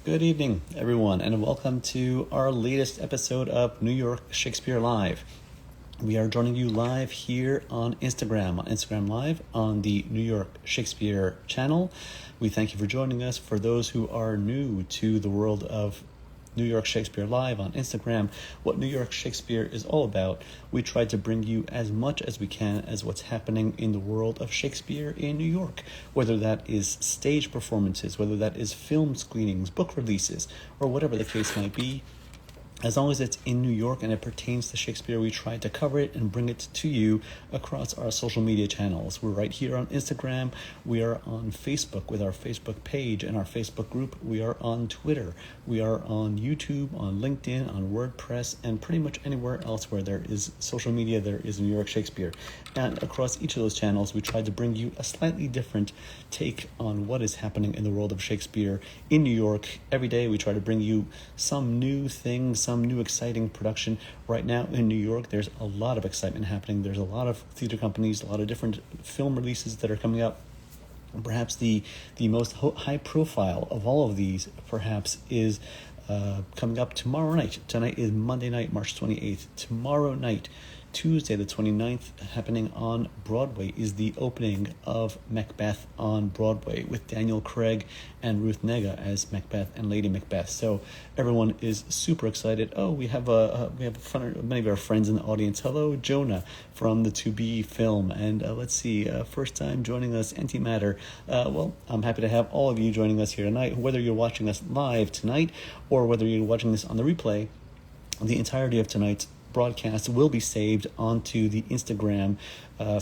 Good evening, everyone, and welcome to our latest episode of New York Shakespeare Live. We are joining you live here on Instagram Live on the New York Shakespeare channel. We thank you for joining us. For those who are new to the world of New York Shakespeare Live on Instagram, what New York Shakespeare is all about, we try to bring you as much as we can as what's happening in the world of Shakespeare in New York, whether that is stage performances, whether that is film screenings, book releases, or whatever the case might be. As long as it's in New York and it pertains to Shakespeare, we try to cover it and bring it to you across our social media channels. We're right here on Instagram. We are on Facebook with our Facebook page and our Facebook group. We are on Twitter. We are on YouTube, on LinkedIn, on WordPress, and pretty much anywhere else where there is social media, there is New York Shakespeare. And across each of those channels, we try to bring you a slightly different take on what is happening in the world of Shakespeare in New York. Every day we try to bring you some new things, some new exciting production. Right now in New York, there's a lot of excitement happening. There's a lot of theater companies, a lot of different film releases that are coming out. Perhaps the most high profile of all of these perhaps is coming up tomorrow night. Tonight is Monday night, March 28th. Tomorrow night, Tuesday the 29th, happening on Broadway, is the opening of Macbeth on Broadway with Daniel Craig and Ruth Negga as Macbeth and Lady Macbeth. So everyone is super excited. Oh, we have many of our friends in the audience. Hello, Jonah from the To Be film, and let's see, first time joining us, Antimatter. Well, I'm happy to have all of you joining us here tonight, whether you're watching us live tonight or whether you're watching this on the replay. The entirety of tonight's broadcast will be saved onto the Instagram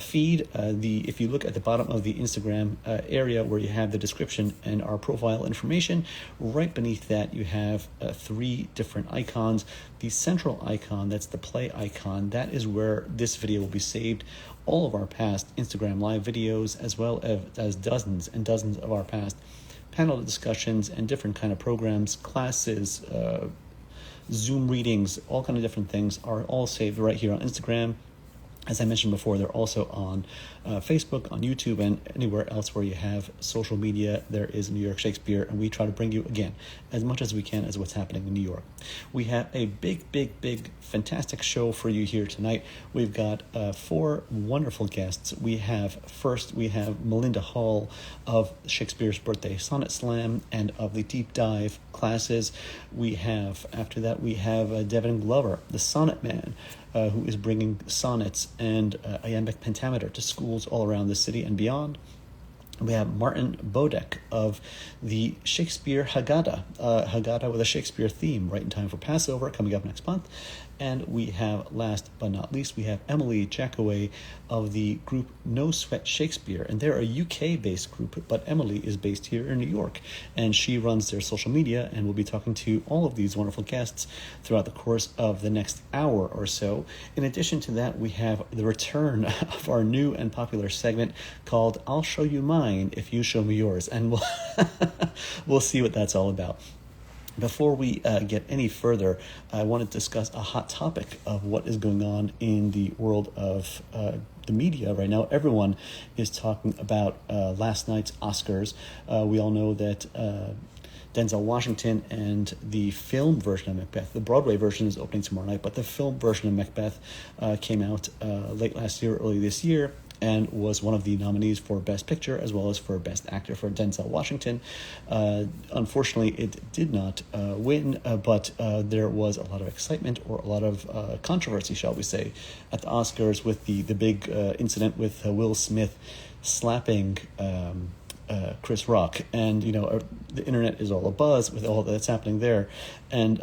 feed. If you look at the bottom of the Instagram area where you have the description and our profile information, right beneath that you have three different icons. The central icon, that's the play icon, that is where this video will be saved. All of our past Instagram live videos, as well as dozens and dozens of our past panel discussions and different kind of programs, classes, Zoom readings, all kind of different things are all saved right here on Instagram. As I mentioned before, they're also on Facebook, on YouTube, and anywhere else where you have social media. There is New York Shakespeare, and we try to bring you, again, as much as we can as what's happening in New York. We have a big, fantastic show for you here tonight. We've got four wonderful guests. First, we have Melinda Hall of Shakespeare's Birthday Sonnet Slam and of the Deep Dive classes. After that, we have Devon Glover, the Sonnet Man, who is bringing sonnets and iambic pentameter to schools all around the city and beyond. We have Martin Bodek of the Shakespeare Haggadah, Haggadah with a Shakespeare theme, right in time for Passover, coming up next month. And we have, last but not least, we have Emily Jackoway of the group NoSweatShakespeare. And they're a UK-based group, but Emily is based here in New York. And she runs their social media, and we'll be talking to all of these wonderful guests throughout the course of the next hour or so. In addition to that, we have the return of our new and popular segment called I'll Show You Mine If You Show Me Yours. And we'll see what that's all about. Before we get any further, I want to discuss a hot topic of what is going on in the world of the media right now. Everyone is talking about last night's Oscars. We all know that Denzel Washington and the film version of Macbeth, the Broadway version is opening tomorrow night, but the film version of Macbeth came out late last year, early this year, and was one of the nominees for Best Picture as well as for Best Actor for Denzel Washington. Unfortunately, it did not win, but there was a lot of excitement, or a lot of controversy, shall we say, at the Oscars with the big incident with Will Smith slapping Chris Rock. And, the internet is all abuzz with all that's happening there. And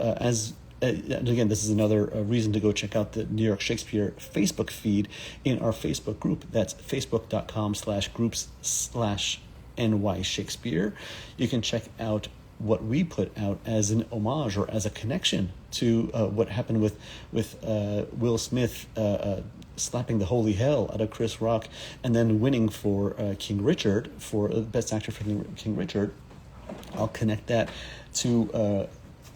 and again, this is another reason to go check out the New York Shakespeare Facebook feed in our Facebook group. That's facebook.com/groups/NY Shakespeare. You can check out what we put out as an homage or as a connection to what happened with Will Smith slapping the holy hell out of Chris Rock and then winning for King Richard, for Best Actor for King Richard. I'll connect that to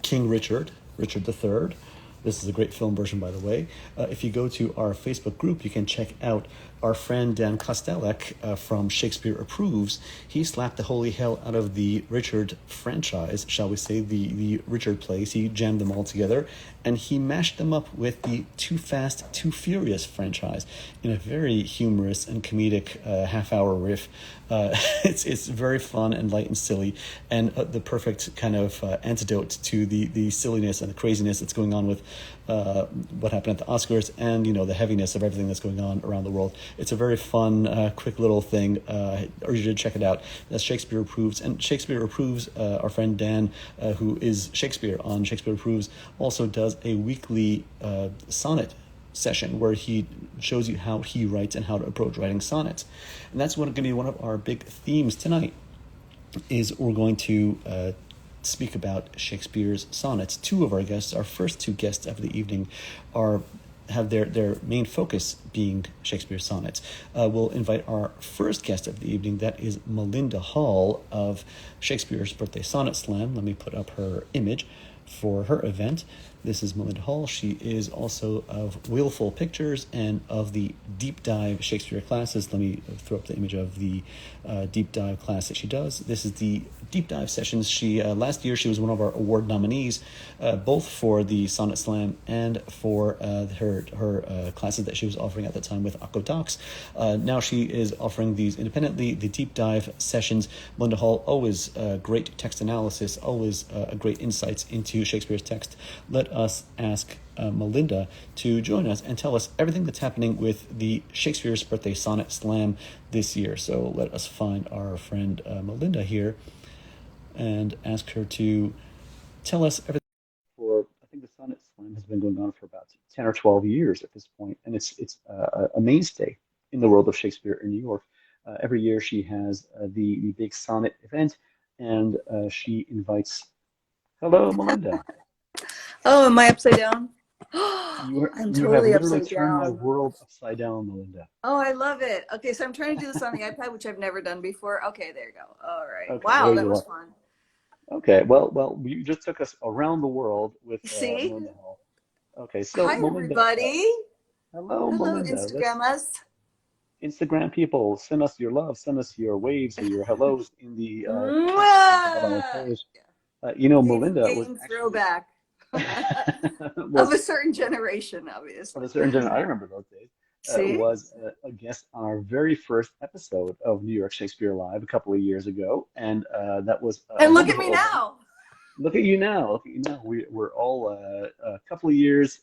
King Richard III, This is a great film version, by the way. If you go to our Facebook group, you can check out our friend Dan Kostelek from Shakespeare Approves. He slapped the holy hell out of the Richard franchise, shall we say, the Richard plays. He jammed them all together, and he mashed them up with the Too Fast, Too Furious franchise in a very humorous and comedic half-hour riff. It's very fun and light and silly, and the perfect kind of antidote to the silliness and the craziness that's going on with what happened at the Oscars, and the heaviness of everything that's going on around the world. It's a very fun, quick little thing. I urge you to check it out. That's Shakespeare Approves, and Shakespeare Approves. Our friend Dan, who is Shakespeare on Shakespeare Approves, also does a weekly sonnet session where he shows you how he writes and how to approach writing sonnets. And that's going to be one of our big themes tonight, is we're going to speak about Shakespeare's sonnets. Two of our guests, our first two guests of the evening, have their main focus being Shakespeare's sonnets. We'll invite our first guest of the evening. That is Melinda Hall of Shakespeare's Birthday Sonnet Slam. Let me put up her image for her event. This is Melinda Hall. She is also of Willful Pictures and of the Deep Dive Shakespeare classes. Let me throw up the image of the Deep Dive class that she does. This is the Deep Dive sessions. She last year she was one of our award nominees, both for the Sonnet Slam and for her classes that she was offering at the time with Akko Docs. Now she is offering these independently, the Deep Dive sessions. Melinda Hall, always great text analysis, always great insights into Shakespeare's text. Let us ask Melinda to join us and tell us everything that's happening with the Shakespeare's Birthday Sonnet Slam this year. So let us find our friend Melinda here and ask her to tell us everything. I think the Sonnet Slam has been going on for about 10 or 12 years at this point, and it's a mainstay in the world of Shakespeare in New York. Every year she has the big sonnet event, and she invites. Hello, Melinda. Oh, am I upside down? I'm You have totally literally upside turned my down. world upside down, Melinda. Oh, I love it. Okay, so I'm trying to do this on the iPad, which I've never done before. Okay, there you go. All right. Okay, there Wow, that you was are. fun. Okay, well, you just took us around the world with See? Melinda Hall. Okay, so Hi, Melinda, everybody. hello, Hello, Melinda. Let's Instagrammers. Instagram people, send us your love, send us your waves or your hellos in the text that comes up on our Mwah! page. Melinda was Game actually throwback of was a certain generation, of obviously. a certain generation. I remember those days. See? Was a guest on our very first episode of New York Shakespeare Live a couple of years ago, and that was a And look at me wonderful event. now. Look at you now. Look at you now. We're all a couple of years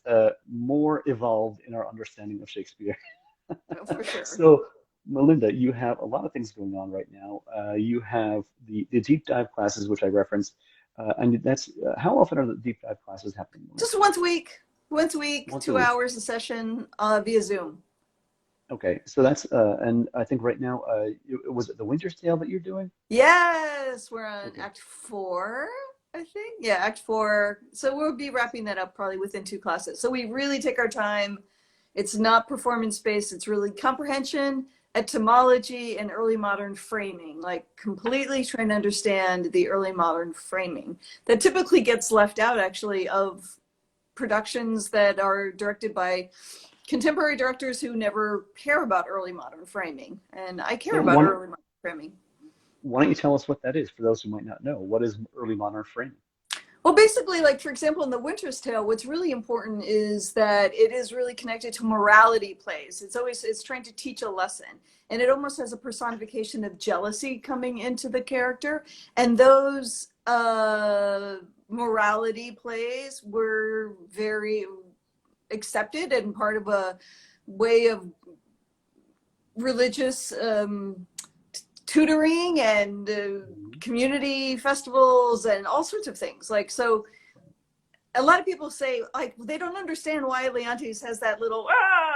more evolved in our understanding of Shakespeare. Oh, for sure. So, Melinda, you have a lot of things going on right now. You have the deep dive classes, which I referenced, and that's how often are the deep dive classes happening, Melinda? Just once a week. Once a week, Once a 2 week. hours a session via Zoom. Okay, so that's and I think right now, was it the Winter's Tale that you're doing? Yes, we're on Okay. Act 4, I think. Yeah, Act 4. So we'll be wrapping that up probably within 2 classes. So we really take our time. It's not performance based, it's really comprehension, etymology, and early modern framing, like completely trying to understand the early modern framing that typically gets left out actually of productions that are directed by contemporary directors who never care about early modern framing. And I care So about early modern framing. why don't you tell us what that is for those who might not know? What is early modern framing? Well, basically, like, for example, in The Winter's Tale, what's really important is that it is really connected to morality plays. It's trying to teach a lesson. And it almost has a personification of jealousy coming into the character. And those morality plays were very accepted and part of a way of religious tutoring and community festivals and all sorts of things. Like, so a lot of people say, like, they don't understand why Leontes has that little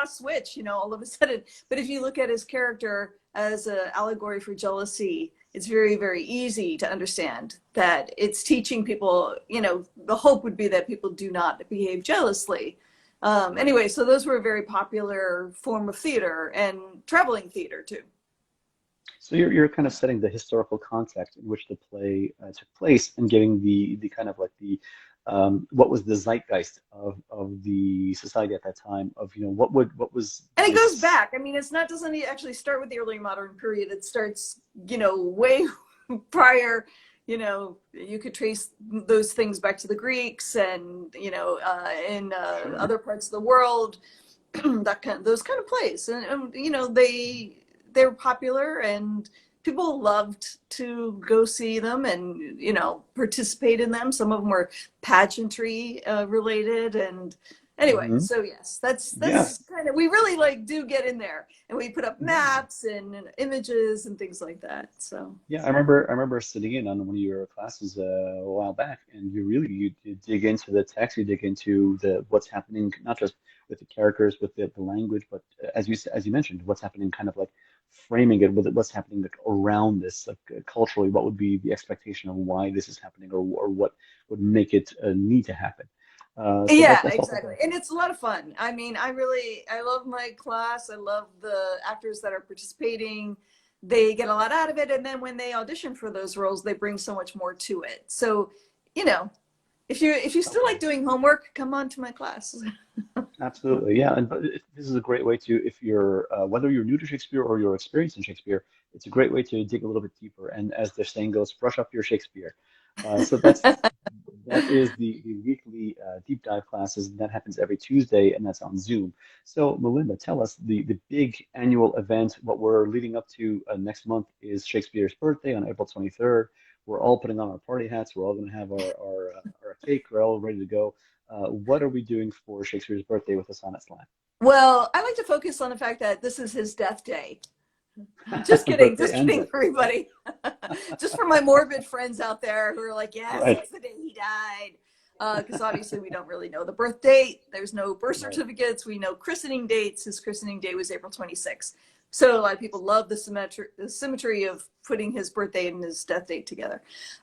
switch, all of a sudden. But if you look at his character as an allegory for jealousy, it's very, very easy to understand that it's teaching people, the hope would be that people do not behave jealously. Anyway, so those were a very popular form of theater and traveling theater too. So you're kind of setting the historical context in which the play took place and giving the kind of like what was the zeitgeist of the society at that time, of, you know, what was And it goes this. back. I mean, it's not, doesn't actually start with the early modern period. It starts, you know, way prior. You know, you could trace those things back to the Greeks and, you know, in Sure. other parts of the world, those kind of plays. And you know, they're popular and people loved to go see them and, you know, participate in them. Some of them were pageantry related. And anyway, Hmm. so yes, Yeah. that's kind of, we really like do get in there and we put up Yeah. maps and images and things like that. So Yeah, I remember sitting in on one of your classes a while back, and you dig into the text, you dig into the what's happening, not just with the characters, with the language, but as you mentioned, what's happening, kind of like framing it with what's happening like around this, like culturally, what would be the expectation of why this is happening, or what would make it need to happen. So yeah, that's also exactly. very And cool. it's a lot of fun. I mean, I love my class. I love the actors that are participating. They get a lot out of it. And then when they audition for those roles, they bring so much more to it. So, you know, if you still like Okay. doing homework, come on to my class. Absolutely, yeah, and but this is a great way to, if you're whether you're new to Shakespeare or you're experienced in Shakespeare, it's a great way to dig a little bit deeper. And as the saying goes, brush up your Shakespeare. So that is the weekly deep dive classes. That happens every Tuesday, and that's on Zoom. So Melinda, tell us the big annual event. What we're leading up to next month is Shakespeare's birthday on April 23rd. We're all putting on our party hats. We're all going to have our cake. We're all ready to go. What are we doing for Shakespeare's birthday with the Sonnet Slam? Well, I like to focus on the fact that this is his death day. Birthday Just and kidding, death day, right? everybody. Just for my morbid friends out there who are like, yes, Right, it's the day he died. Because obviously we don't really know the birth date. There's no birth right. certificates. We know christening dates. His christening day was April 26th. So a lot of people love the symmetry of putting his birthday and his death date together.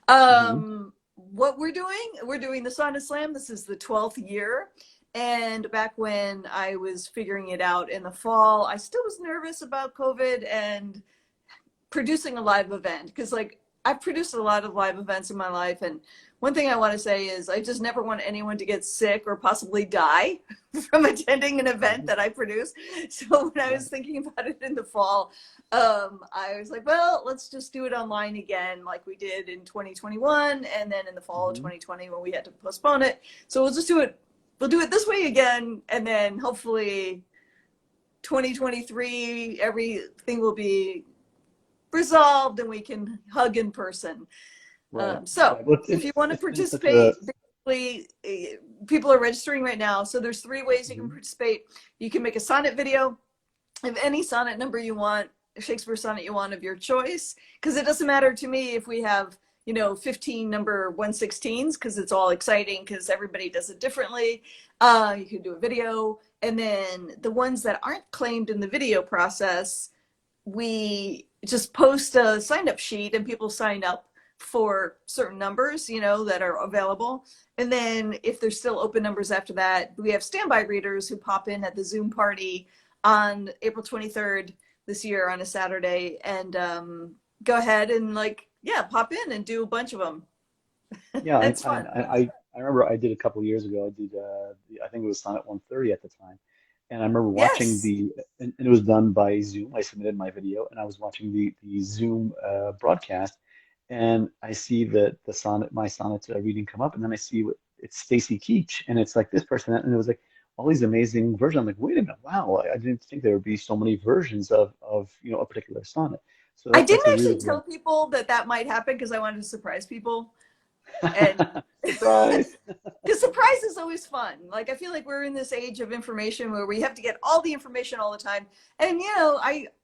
Hmm. What we're doing the Sonnet Slam. This is the 12th year. And back when I was figuring it out in the fall, I still was nervous about COVID and producing a live event, because like I've produced a lot of live events in my life, and one thing I want to say is I just never want anyone to get sick or possibly die from attending an event Right, that I produce. So when I was right. thinking about it in the fall, I was like, well, let's just do it online again like we did in 2021 and then in the fall of Hmm. 2020 when we had to postpone it. So we'll just do it, we'll do it this way again, and then hopefully 2023 everything will be resolved and we can hug in person. Right, So right. Well, if you want to it's been such a. participate, basically, people are registering right now. So there's three ways you can Mhm. participate. You can make a sonnet video of any sonnet number you want, a Shakespeare sonnet you want of your choice, because it doesn't matter to me if we have, you know, 15 number 116s, because it's all exciting because everybody does it differently. You can do a video, and then the ones that aren't claimed in the video process, we just post a sign up sheet and people sign up for certain numbers, you know, that are available. And then if there's still open numbers after that, we have standby readers who pop in at the Zoom party on April 23rd this year on a Saturday and go ahead and like, yeah, pop in and do a bunch of them. Yeah, It's fun. I remember I did a couple of years ago. I did I think it was Sonnet 130 at the time, and I remember watching Yes. the, and it was done by Zoom. I submitted my video, and I was watching the Zoom broadcast, and I see the sonnet, my sonnet reading come up, and then I see it's Stacy Keach, and it's like this person, and it was like all these amazing versions. I'm like, wait a minute, wow! I didn't think there would be so many versions of you know, a particular sonnet. So I that's didn't a really actually great. tell people that that might happen because I wanted to surprise people. And Surprise! because surprise is always fun. Like I feel like we're in this age of information where we have to get all the information all the time. And you know,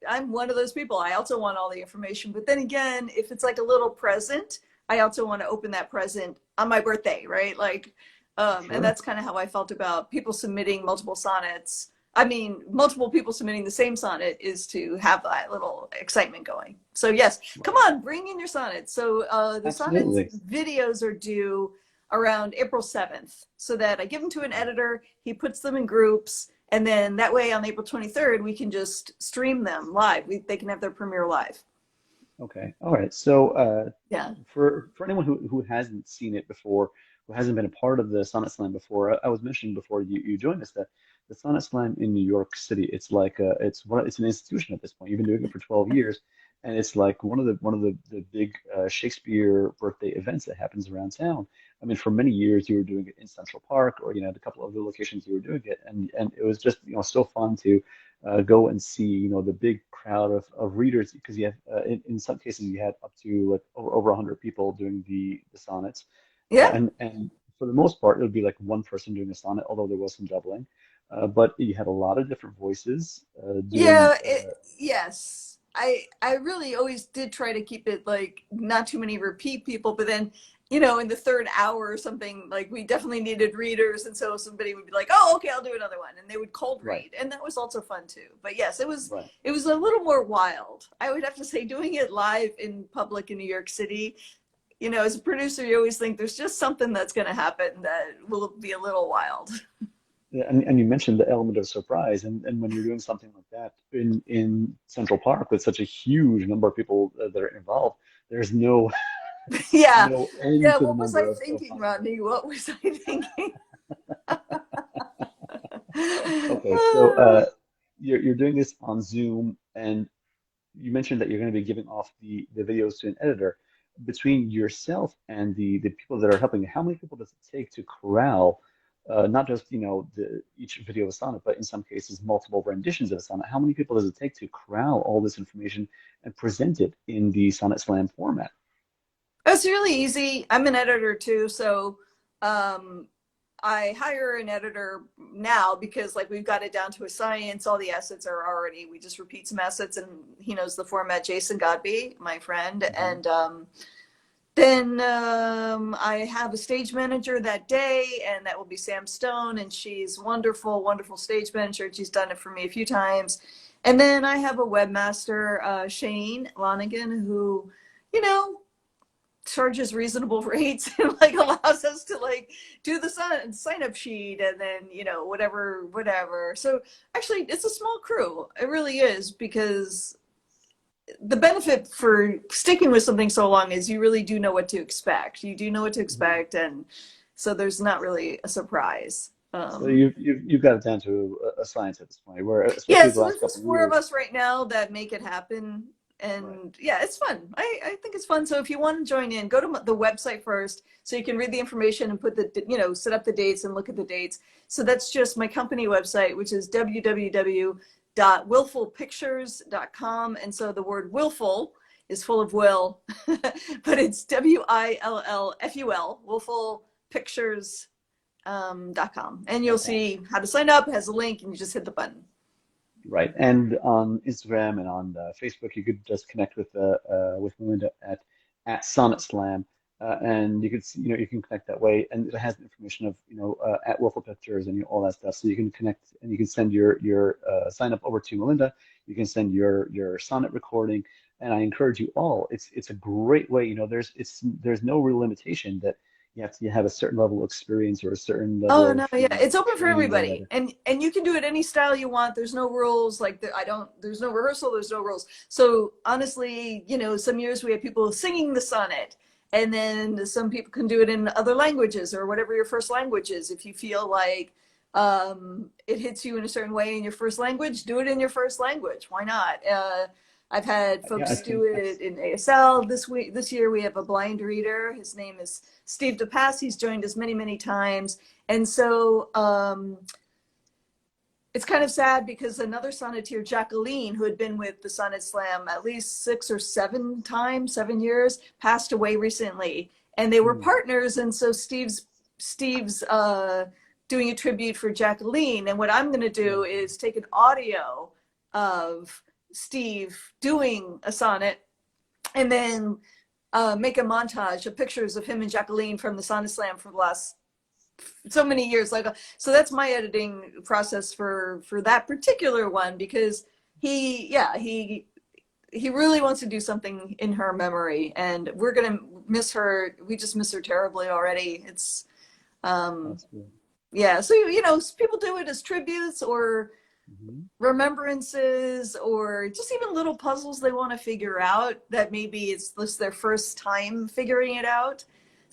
I'm one of those people. I also want all the information. But then again, if it's like a little present, I also want to open that present on my birthday, right? Like, and Sure. that's kind of how I felt about people submitting multiple sonnets. I mean, multiple people submitting the same sonnet is to have that little excitement going. So yes, come Right. on, bring in your sonnets. So the sonnets Absolutely. videos are due around April 7th, so that I give them to an editor, he puts them in groups, and then that way on April 23rd, we can just stream them live. They can have their premiere live. Okay. All right. So, Yeah. for anyone who hasn't seen it before, who hasn't been a part of the Sonnet Slam before, I was mentioning before you joined us that the Sonnet Slam in New York City, it's like it's an institution at this point. You've been doing it for 12 years, and it's like one of the big Shakespeare birthday events that happens around town. I mean, for many years you were doing it in Central Park, or at a couple of other locations you were doing it, and it was just so fun to go and see the big crowd of readers, because you have in some cases you had up to like over 100 people doing the sonnets, Yeah. and for the most part it would be like one person doing a sonnet, although there was some doubling, but you had a lot of different voices doing. Yeah, yes. I really always did try to keep it like not too many repeat people, but then, in the third hour or something, like we definitely needed readers, and so somebody would be like, "Oh, okay, I'll do another one," and they would cold Right, read, and that was also fun too. But yes, it was right. it was a little more wild. I would have to say, doing it live in public in New York City, as a producer, you always think there's just something that's going to happen that will be a little wild. Yeah, and you mentioned the element of surprise, and when you're doing something like that in Central Park with such a huge number of people that are involved, there's no Yeah. no end Yeah. to the What was number I of thinking, possible. Rodney? What was I thinking? Okay, so you're doing this on Zoom, and you mentioned that you're going to be giving off the videos to an editor. Between yourself and the people that are helping you, how many people does it take to corral not just each video of a sonnet, but in some cases multiple renditions of a sonnet? How many people does it take to corral all this information and present it in the Sonnet Slam format? It's really easy. I'm an editor too, so um, I hire an editor now because like we've got it down to a science. All the assets are already. We just repeat some assets, and he knows the format. Jason Godby, my friend, Hmm. and then I have a stage manager that day, and that will be Sam Stone, and she's wonderful, wonderful stage manager. She's done it for me a few times. And then I have a webmaster, Shane Lonigan, who, you know, charges reasonable rates and like allows us to like do the sign up sheet and then whatever. So actually, it's a small crew. It really is, because the benefit for sticking with something so long is you really do know what to expect. You do know what to Hmm. expect, and so there's not really a surprise. So you've got it down to a science at this point, where Yeah, especially the so last there's couple just of four of years. us right now that make it happen. Right. And yeah, it's fun. I think it's fun. So if you want to join in, go to the website first so you can read the information and set up the dates and look at the dates. So that's just my company website, which is www.willfulpictures.com. And so the word willful is full of will, but it's WILLFUL, willfulpictures.com. And you'll Okay. see how to sign up. It has a link, and you just hit the button. Right. And on Instagram and on Facebook, you could just connect with Melinda at Sonnet Slam, and you could see, you can connect that way, and it has information of at Willful Pictures and all that stuff. So you can connect and you can send your sign up over to Melinda. You can send your sonnet recording, and I encourage you all. It's a great way. There's no real limitation that you have to have a certain level of experience or a certain level Oh of no, yeah, it's open for training or everybody, whatever. and you can do it any style you want. There's no rules. Like I don't. There's no rehearsal. There's no rules. So honestly, some years we have people singing the sonnet, and then some people can do it in other languages or whatever your first language is. If you feel like it hits you in a certain way in your first language, do it in your first language. Why not? I've had Yeah, I folks do think it that's in ASL this week. This year we have a blind reader. His name is Steve DePass. He's joined us many, many times. And so it's kind of sad because another sonneteer, Jacqueline, who had been with the Sonnet Slam at least 6 or 7 times, 7 years, passed away recently. And they were mm, partners. And so Steve's doing a tribute for Jacqueline. And what I'm going to do yeah. is take an audio of Steve doing a sonnet, and then make a montage of pictures of him and Jacqueline from the Sonnet Slam for the last so many years. Like, so that's my editing process for that particular one, because he really wants to do something in her memory, and we're gonna miss her. We just miss her terribly already. It's um That's good. yeah. So people do it as tributes or Hmm. remembrances, or just even little puzzles they want to figure out that maybe it's just their first time figuring it out.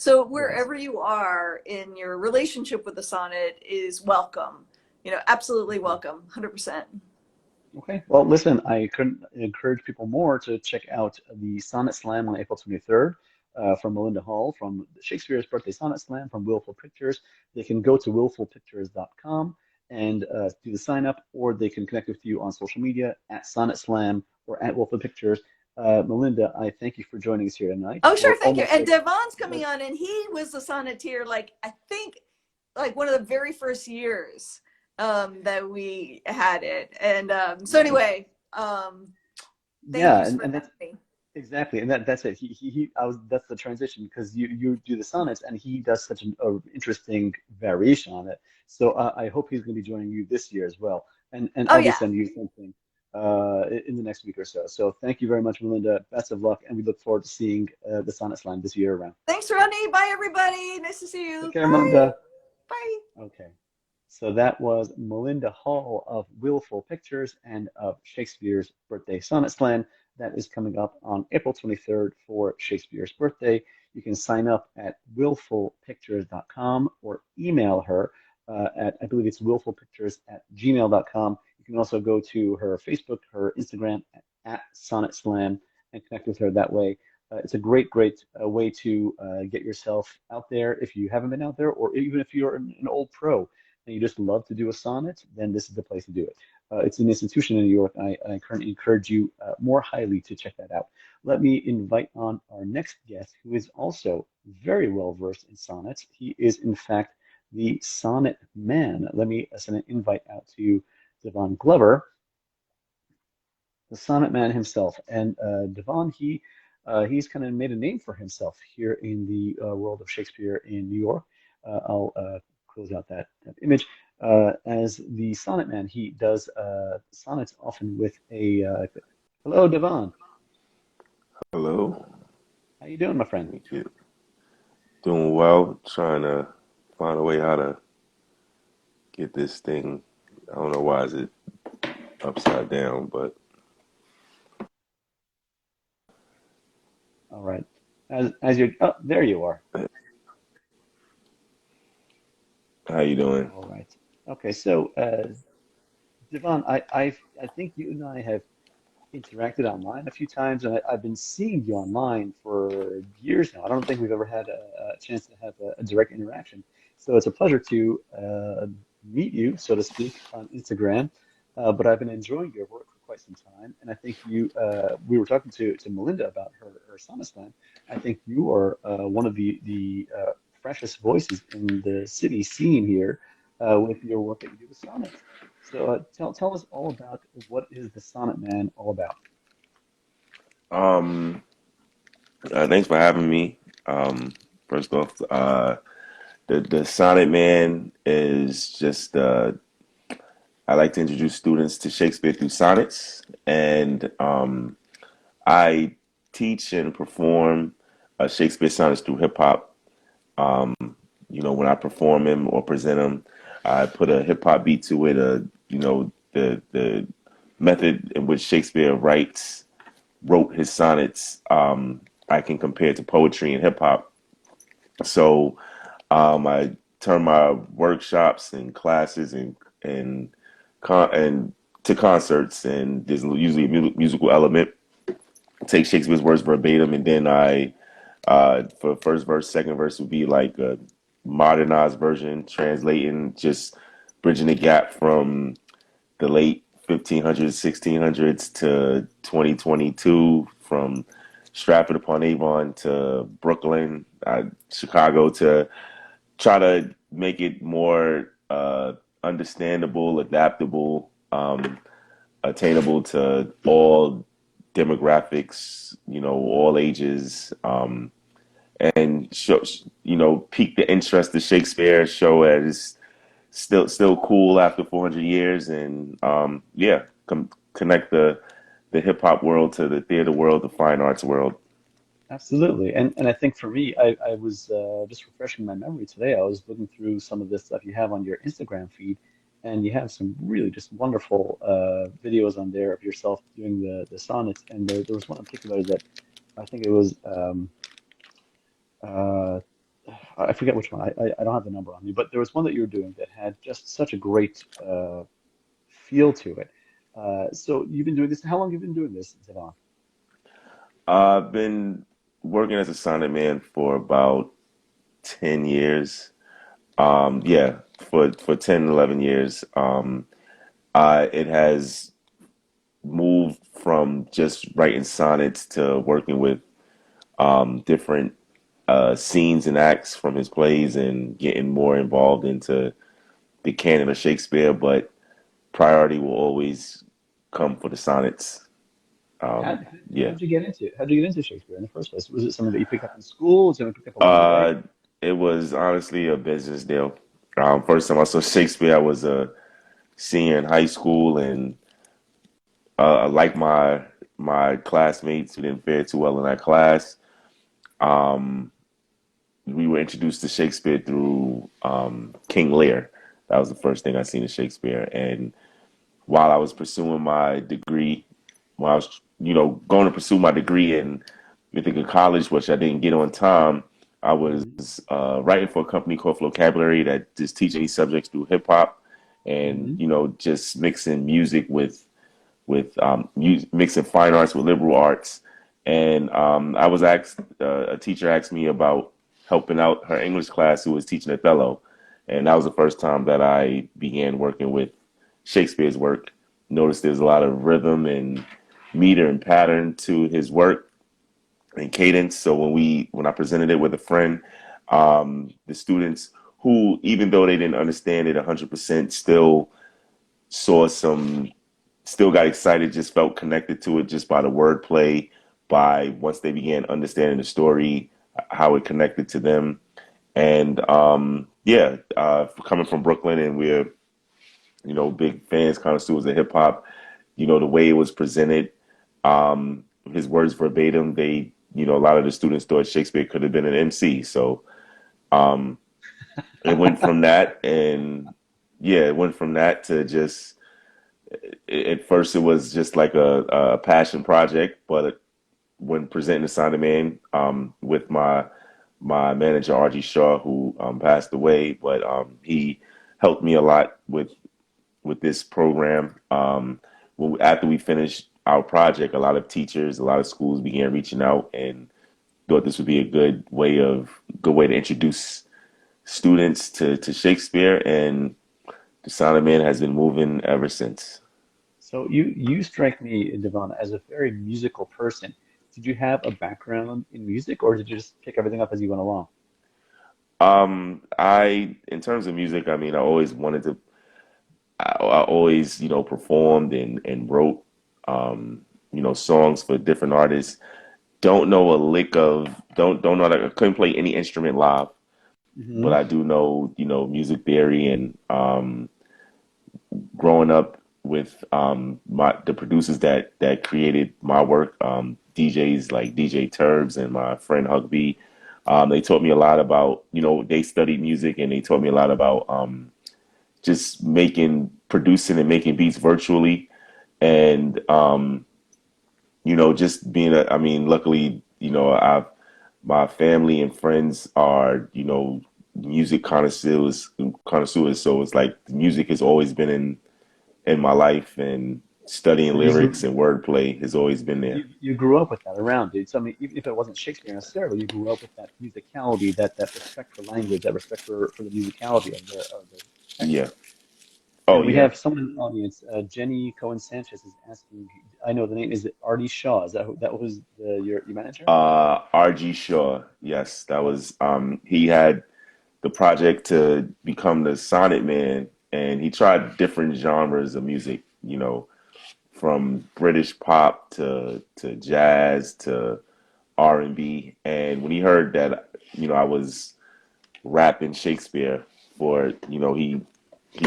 So Yes. wherever you are in your relationship with the sonnet is welcome. Absolutely Okay. welcome, 100%. Okay. Well, listen, I couldn't encourage people more to check out the Sonnet Slam on April 23rd from Melinda Hall from Shakespeare's Birthday Sonnet Slam from Willful Pictures. They can go to willfulpictures.com and do the sign up, or they can connect with you on social media at Sonnet Slam or at Willful Pictures. Melinda, I thank you for joining us here tonight. Oh, We're sure, thank you. almost And at Devon's coming on, and he was a sonneteer, like, I think, like one of the very first years that we had it. And so nice. anyway, thank you Yeah, for and that's having me. exactly, and that's it. I was that's the transition because you do the sonnets and he does such a interesting variation on it. So I hope he's going to be joining you this year as well, and Oh, I'll be yeah. sending you something in the next week or so. So thank you very much, Melinda. Best of luck, and we look forward to seeing the Sonnet Slam this year around. Thanks, Rodney. Bye, everybody. Nice to see Take you. care, Bye. Melinda. Bye. Okay. So that was Melinda Hall of Willful Pictures and of Shakespeare's Birthday Sonnet Slam. That is coming up on April 23rd for Shakespeare's birthday. You can sign up at willfulpictures.com or email her at, I believe it's willfulpictures@gmail.com. You can also go to her Facebook, her Instagram at Sonnet Slam and connect with her that way. It's a great way to get yourself out there if you haven't been out there, or even if you're an old pro and you just love to do a sonnet, then this is the place to do it. It's an institution in New York. I currently encourage you more highly to check that out. Let me invite on our next guest, who is also very well versed in sonnets. He is, in fact, the Sonnet Man. Let me send an invite out to you, Devon Glover, the Sonnet Man himself. And Devon, he's kind of made a name for himself here in the world of Shakespeare in New York. I'll close out that image. As the Sonnet Man, he does sonnets often with a hello, Devon. Hello. How you doing, my friend? Thank you. Doing well. Trying to find a way how to get this thing. I don't know why is it upside down, but All right. As you oh, there you are. how you doing? All right. Okay, so Devon, I think you and I have interacted online a few times, and I've been seeing you online for years now. I don't think we've ever had a chance to have a direct interaction. So it's a pleasure to meet you, so to speak, on Instagram. But I've been enjoying your work for quite some time, and I think we were talking to Melinda about her Sonnet Slam. I think you are one of the freshest voices in the city scene here with your work that you do with sonnets. So tell us all about what is the Sonnet Man all about. Um, Thanks for having me. First off, the Sonnet Man is just I like to introduce students to Shakespeare through sonnets, and I teach and perform Shakespeare sonnets through hip hop. Um, when I perform him or present him, I put a hip hop beat to it. The method in which Shakespeare wrote his sonnets. I can compare to poetry and hip hop. So I turn my workshops and classes and and to concerts, and there's usually a musical element. Take Shakespeare's words verbatim, and then I for first verse, second verse would be like a modernized version, translating, just bridging the gap from the late 1500s, 1600s to 2022, from Stratford upon Avon to Brooklyn, Chicago, to try to make it more understandable, adaptable, attainable to all demographics, all ages. And show, pique the interest of Shakespeare. Show it is still cool after 400 years, and yeah, connect the hip hop world to the theater world, the fine arts world. Absolutely. And I think for me, I was just refreshing my memory today. I was looking through some of this stuff you have on your Instagram feed, and you have some really just wonderful videos on there of yourself doing the sonnets. And there was one in particular that I think it was uh, I forget which one. I don't have the number on me, but there was one that you were doing that had just such a great feel to it. So you've been doing this. How long have you been doing this, Devon? I've been working as a Sonnet Man for about 10 years. Yeah, for 10, 11 years. It has moved from just writing sonnets to working with different scenes and acts from his plays and getting more involved into the canon of Shakespeare. But priority will always come for the sonnets. How, Um, yeah. how'd you get into Shakespeare in the first place? Was it something that you picked up in school? Was it something you picked up along the way? Uh, it was honestly a business deal. First time I saw Shakespeare, I was a senior in high school, and like my classmates who didn't fare too well in that class, um, we were introduced to Shakespeare through King Lear. That was the first thing I seen of Shakespeare, and while I was pursuing my degree, when I was, going to pursue my degree in Mythical College, which I didn't get on time, I was Hmm. writing for a company called Vocabulary that just teaches these subjects through hip hop, and Hmm. just mixing music with mixing fine arts with liberal arts. And I was asked, a teacher asked me about helping out her English class who was teaching Othello. And that was the first time that I began working with Shakespeare's work. Noticed there's a lot of rhythm and meter and pattern to his work and cadence. So when I presented it with a friend, the students who, even though they didn't understand it 100%, saw some still got excited, just felt connected to it just by the wordplay, by once they began understanding the story, how it connected to them. And yeah, coming from Brooklyn, and we're, big fans, connoisseurs of hip hop, the way it was presented, his words verbatim, a lot of the students thought Shakespeare could have been an MC. So um, it went from that, and yeah, it went from that to just, at first it was just like a passion project, but when presenting the Sonnet Man with my manager RG Shaw, who passed away, but he helped me a lot with this program. After we finished our project, a lot of teachers, a lot of schools began reaching out and thought this would be a good way to introduce students to Shakespeare, and the Sonnet Man has been moving ever since. So you strike me, Devon, as a very musical person. Did you have a background in music, or did you just pick everything up as you went along? In terms of music, I mean, I always, performed and wrote, songs for different artists. Don't know a lick of, don't know that I couldn't play any instrument live, but Hmm. I do know, music theory, and growing up with the producers that created my work, DJs like DJ Turbs and my friend Hugby. They taught me a lot about, they studied music, and they taught me a lot about just producing and making beats virtually. And, just I mean, luckily, my family and friends are, music connoisseurs. So it's like music has always been in my life, and studying So you lyrics grew and wordplay has always been there. you grew up with that around, dude. So I mean, even if it wasn't Shakespeare necessarily, you grew up with that musicality, that respect for language, that respect for the musicality of the Yeah. text. Oh And we yeah. have someone in the audience, Jenny Cohen Sanchez is asking. I know the name is it Artie Shaw? Is that that was your manager? RG Shaw. Yes, that Oh, was he had the project to become the Sonnet Man, and he tried different genres of music, from British pop to jazz to R&B. And when he heard that, I was rapping Shakespeare for, he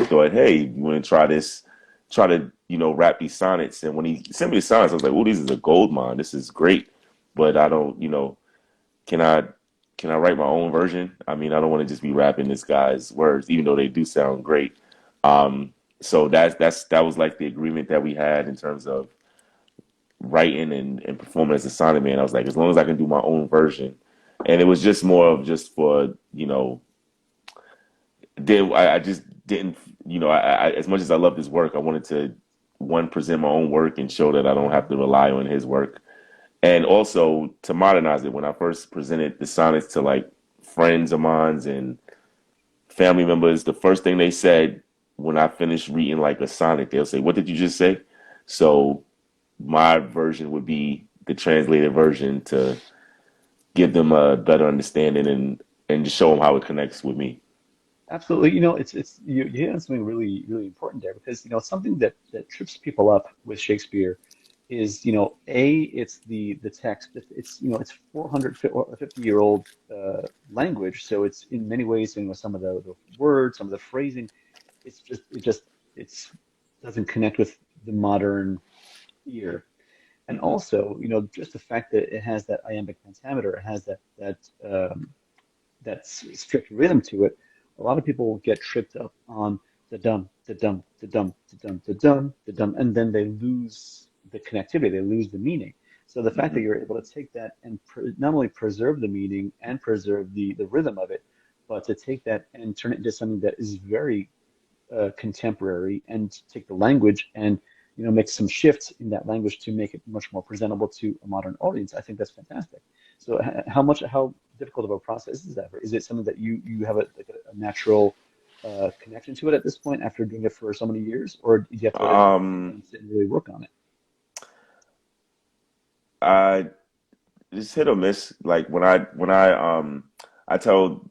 thought, hey, you want to try this? Try to, rap these sonnets. And when he sent me the sonnets, I was like, oh, this is a gold mine. This is great. But I don't, can I can I write my own version? I mean, I don't want to just be rapping this guy's words, even though they do sound great. So that was like the agreement that we had in terms of writing and performing as a Sonnet Man. I was like, as long as I can do my own version, And it was just more of just for, I just didn't, as much as I love this work, I wanted to, one, present my own work and show that I don't have to rely on his work. And also to modernize it. When I first presented the sonnets to like friends of mine and family members, the first thing they said when I finished reading like a sonnet, they'll say, "What did you just say?" So my version would be the translated version to give them a better understanding and just show them how it connects with me. Absolutely. It's you hit on something really, really important there because, something that trips people up with Shakespeare is, it's the text. It's 450-year-old language. So it's in many ways, some of the words, some of the phrasing, it's doesn't connect with the modern ear. And Hmm. also, just the fact that it has that iambic pentameter, it has that strict rhythm to it. A lot of people get tripped up on the dum, the dum, the dum, the dum, the dum, the dum, and then they lose the connectivity, they lose the meaning. So the fact that Hmm. you're able to take that and not only preserve the meaning and preserve the rhythm of it, but to take that and turn it into something that is very contemporary and take the language and make some shifts in that language to make it much more presentable to a modern audience. I think that's fantastic. So how difficult of a process is that? Is it something that you have a natural connection to it at this point after doing it for so many years, or do you have to sit down Um, and sit and really work on it? I It's hit or miss. Like I tell,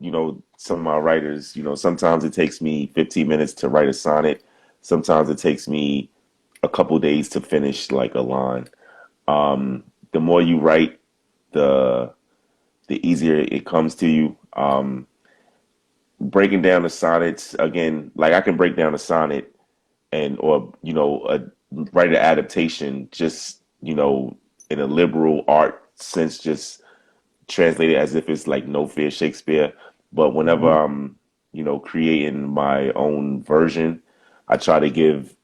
some of my writers, sometimes it takes me 15 minutes to write a sonnet. Sometimes it takes me a couple days to finish like a line. Um, the more you write, the the easier it comes to you. Breaking down the sonnets again, like I can break down a sonnet and or write an adaptation just in a liberal art sense, just translate it as if it's like no fear Shakespeare. But whenever Hmm. I'm, creating my own version, I try to give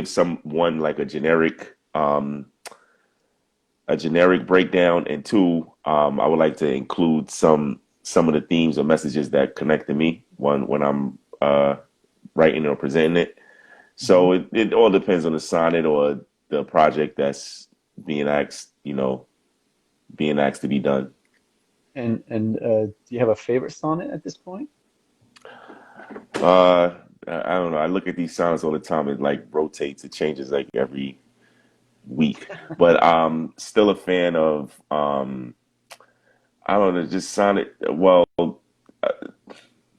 someone like a generic breakdown, and two, I would like to include some of the themes or messages that connect to me when I'm writing or presenting it. Hmm. So it all depends on the sonnet or the project that's being asked, being asked to be done. And do you have a favorite sonnet at this point? Uh, I don't know. I look at these sonnets all the time. It like rotates. It changes like every week. But still a fan of I don't know, just sonnet. Well,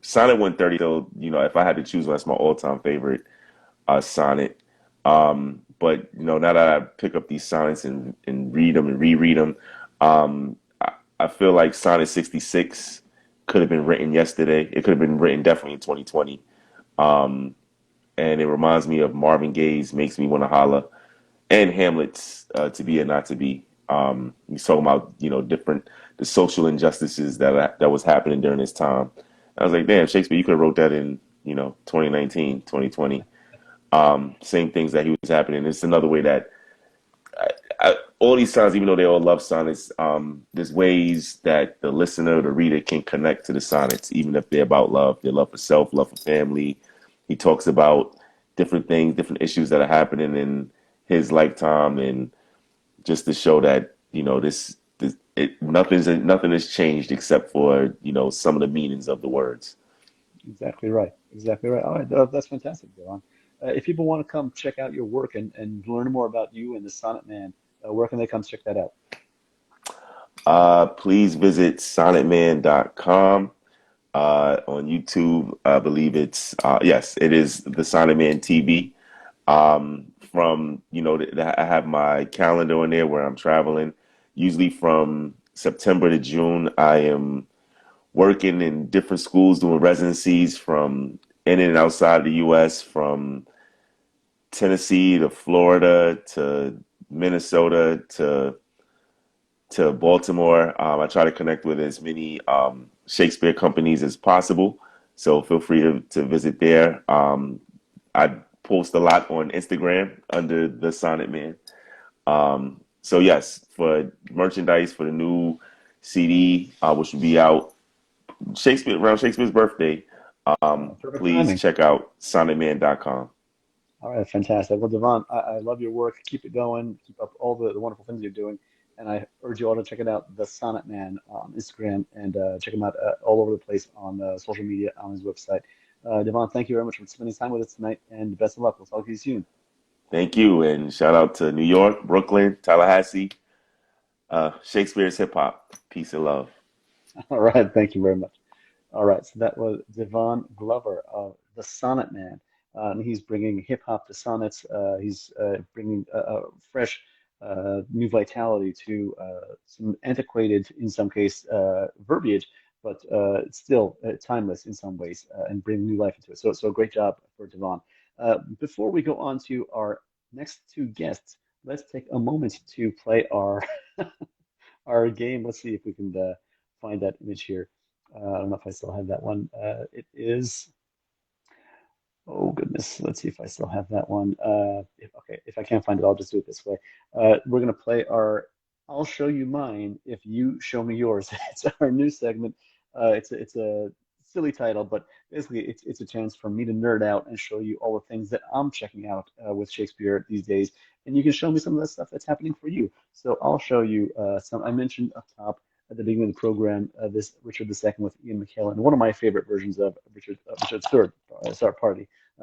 Sonnet 130. Though if I had to choose one, that's my all-time favorite sonnet. But now that I pick up these sonnets and read them and reread them, I feel like Sonnet 66 could have been written yesterday. It could have been written definitely in 2020. Um, and it reminds me of Marvin Gaye's "Makes Me Wanna Holler" and Hamlet's "To Be or Not to Be." He's talking about different the social injustices that was happening during this time. I was like, damn, Shakespeare, you could have wrote that in 2019, 2020. Same things that he was happening. It's another way that all these songs, even though they all love sonnets, there's ways that the listener, the reader, can connect to the sonnets, even if they're about love, their love for self, love for family. He talks about different things, different issues that are happening in his lifetime, and just to show that nothing has changed except for some of the meanings of the words. Exactly right. Exactly right. All right, that's fantastic, Devon. If people want to come check out your work and learn more about you and the Sonnet Man, where can they come check that out? Please visit sonnetman.com. On YouTube, I believe yes, it is the Sonnet Man TV. From I have my calendar on there where I'm traveling. Usually from September to June, I am working in different schools doing residencies from in and outside the U.S. from Tennessee to Florida to Minnesota to Baltimore. I try to connect with as many Shakespeare companies as possible. So feel free to visit there. I post a lot on Instagram under the Sonnet Man. So yes, for merchandise for the new CD, which will be out around Shakespeare's birthday. Perfect Please timing. check out sonnetman.com. All right, fantastic. Well, Devon, I love your work. Keep it going. Keep up all the wonderful things you're doing. And I urge you all to check it out, the Sonnet Man on Instagram, and check him out all over the place on social media on his website. Devon, thank you very much for spending time with us tonight, and best of luck. We'll talk to you soon. Thank you, and shout out to New York, Brooklyn, Tallahassee, Shakespeare's hip hop. Peace and love. All right, thank you very much. All right, so that was Devon Glover of the Sonnet Man. And he's bringing hip hop to sonnets. He's bringing fresh, new vitality to some antiquated, in some case, verbiage, but it's still timeless in some ways, and bring new life into it. So great job for Devon. Before we go on to our next two guests, let's take a moment to play our our game. Let's see if we can find that image here. I don't know if I still have that one. It is, oh goodness, let's see if I still have that one. Okay, if I can't find it, I'll just do it this way. We're going to play our I'll show you mine if you show me yours. It's our new segment. It's a silly title, but basically it's a chance for me to nerd out and show you all the things that I'm checking out with Shakespeare these days. And you can show me some of the stuff that's happening for you. So I'll show you some. I mentioned up top at the beginning of the program, this Richard II with Ian McKellen, one of my favorite versions of Richard III.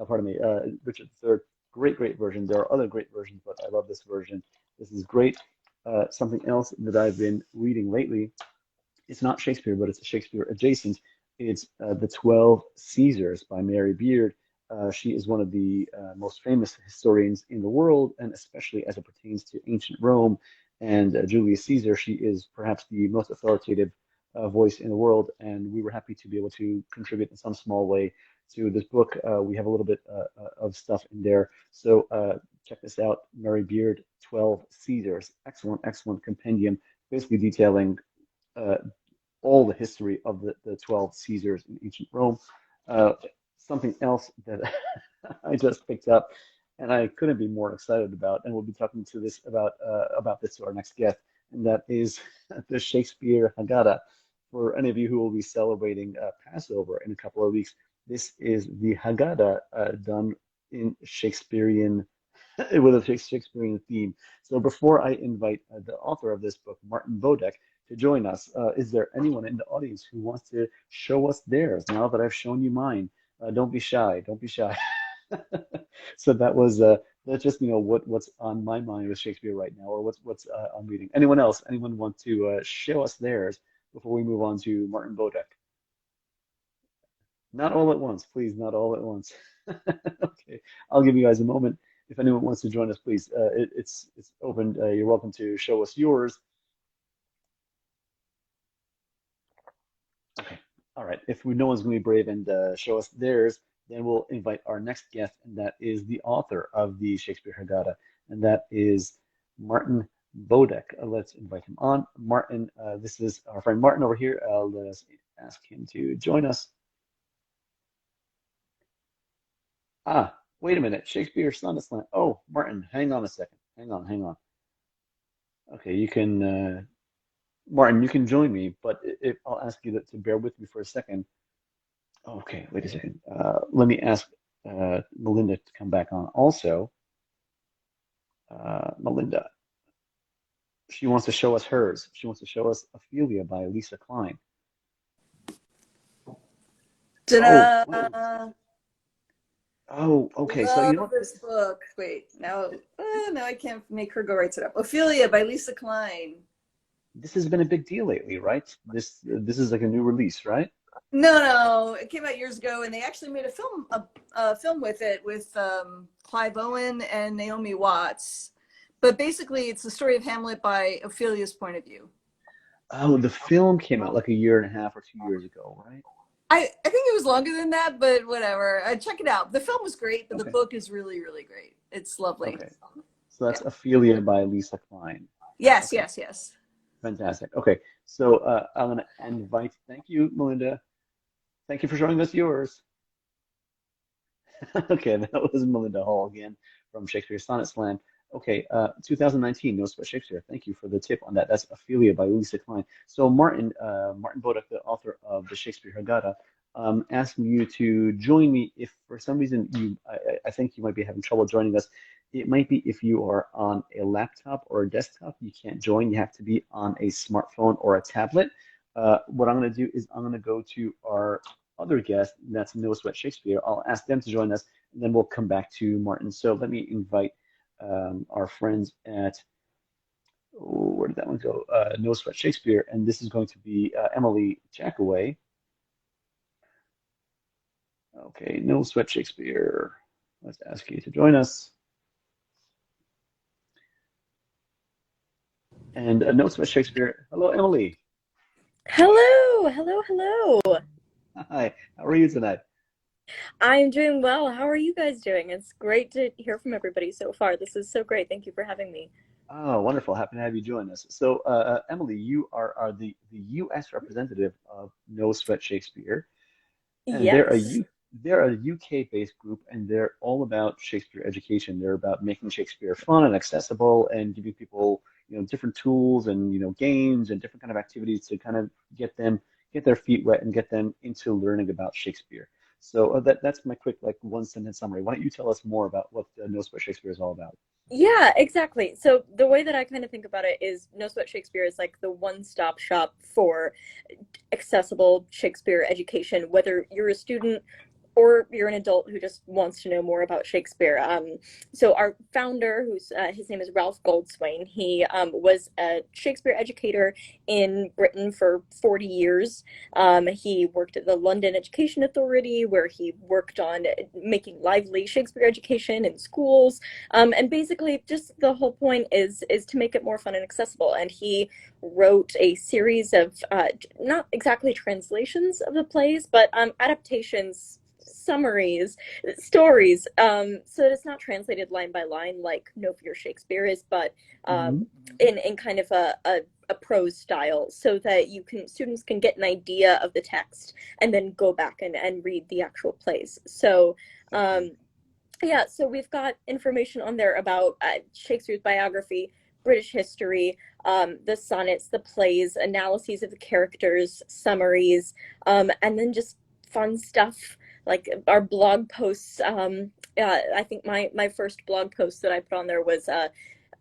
Pardon me, Richard III. Great version. There are other great versions, but I love this version. This is great. Something else that I've been reading lately, it's not Shakespeare, but it's a Shakespeare adjacent. It's The 12 Caesars by Mary Beard. She is one of the most famous historians in the world, and especially as it pertains to ancient Rome and Julius Caesar. She is perhaps the most authoritative voice in the world, and we were happy to be able to contribute in some small way to this book. We have a little bit of stuff in there. So check this out, Mary Beard, 12 Caesars. Excellent compendium, basically detailing all the history of the 12 Caesars in ancient Rome. Something else that I just picked up, and I couldn't be more excited about, and we'll be talking to this about this to our next guest, and that is the Shakespeare Haggadah. For any of you who will be celebrating Passover in a couple of weeks, this is the Haggadah done in Shakespearean with a Shakespearean theme. So before I invite the author of this book, Martin Bodek, to join us, is there anyone in the audience who wants to show us theirs now that I've shown you mine? Don't be shy. Don't be shy. So that was that's just what's on my mind with Shakespeare right now, or what's I'm reading. Anyone else? Anyone want to show us theirs before we move on to Martin Bodek? Not all at once, please. Not all at once. Okay, I'll give you guys a moment. If anyone wants to join us, please. It's open. You're welcome to show us yours. Okay. All right. If no one's going to be brave and show us theirs, then we'll invite our next guest, and that is the author of the Shakespeare Haggadah, and that is Martin Bodek. Let's invite him on. Martin, this is our friend Martin over here. Let us ask him to join us. Ah, wait a minute. Shakespeare Sonnets. Oh, Martin, hang on a second. Hang on. Okay, you can, Martin, you can join me, but if I'll ask you to bear with me for a second. Okay, wait a second. Let me ask Melinda to come back on. Also, Melinda, she wants to show us hers. She wants to show us Ophelia by Lisa Klein. Ta-da! Okay. So Love you know what? this book. Wait, now I can't make her go right it up. Ophelia by Lisa Klein. This has been a big deal lately, right? This is like a new release, right? No, it came out years ago, and they actually made a film with it with Clive Owen and Naomi Watts. But basically, it's the story of Hamlet by Ophelia's point of view. Oh, the film came out like a year and a half or 2 years ago, right? I think it was longer than that, but whatever. Check it out. The film was great, but Okay. the book is really, really great. It's lovely. Okay. So that's Ophelia by Lisa Klein. Yes, Okay. yes. Fantastic. Okay. So I'm going to invite, thank you, Melinda. Thank you for showing us yours. Okay, that was Melinda Hall again from Shakespeare Sonnet Slam. Okay, 2019, No Sweat Shakespeare. Thank you for the tip on that. That's Ophelia by Lisa Klein. So Martin Bodek, the author of the Shakespeare Haggadah, asked you to join me if for some reason I think you might be having trouble joining us. It might be if you are on a laptop or a desktop, you can't join. You have to be on a smartphone or a tablet. What I'm going to do is I'm going to go to our other guest, and that's No Sweat Shakespeare. I'll ask them to join us, and then we'll come back to Martin. So let me invite our friends at, oh, where did that one go? No Sweat Shakespeare, and this is going to be Emily Jackaway. Okay, No Sweat Shakespeare. Let's ask you to join us. And No Sweat Shakespeare. Hello, Emily. Hello, hello, hello. Hi, how are you tonight? I'm doing well. How are you guys doing? It's great to hear from everybody so far. This is so great. Thank you for having me. Oh, wonderful. Happy to have you join us. So, Emily, you are the U.S. representative of No Sweat Shakespeare. And Yes. they're a UK-based group, and they're all about Shakespeare education. They're about making Shakespeare fun and accessible, and giving people, different tools and games and different kind of activities to kind of get their feet wet and get them into learning about Shakespeare. So that's my quick like one sentence summary. Why don't you tell us more about what No Sweat Shakespeare is all about? Yeah, exactly. So the way that I kind of think about it is No Sweat Shakespeare is like the one-stop shop for accessible Shakespeare education, whether you're a student or you're an adult who just wants to know more about Shakespeare. So our founder, who's his name is Ralph Goldswain, he was a Shakespeare educator in Britain for 40 years. He worked at the London Education Authority, where he worked on making lively Shakespeare education in schools. And basically, just the whole point is to make it more fun and accessible. And he wrote a series of not exactly translations of the plays, but adaptations, summaries, stories, so that it's not translated line by line like No Fear Shakespeare is, but Mhm. in kind of a prose style, so that students can get an idea of the text and then go back and read the actual plays. So yeah, so we've got information on there about Shakespeare's biography, British history, the sonnets, the plays, analyses of the characters, summaries, and then just fun stuff like our blog posts. I think my first blog post that I put on there was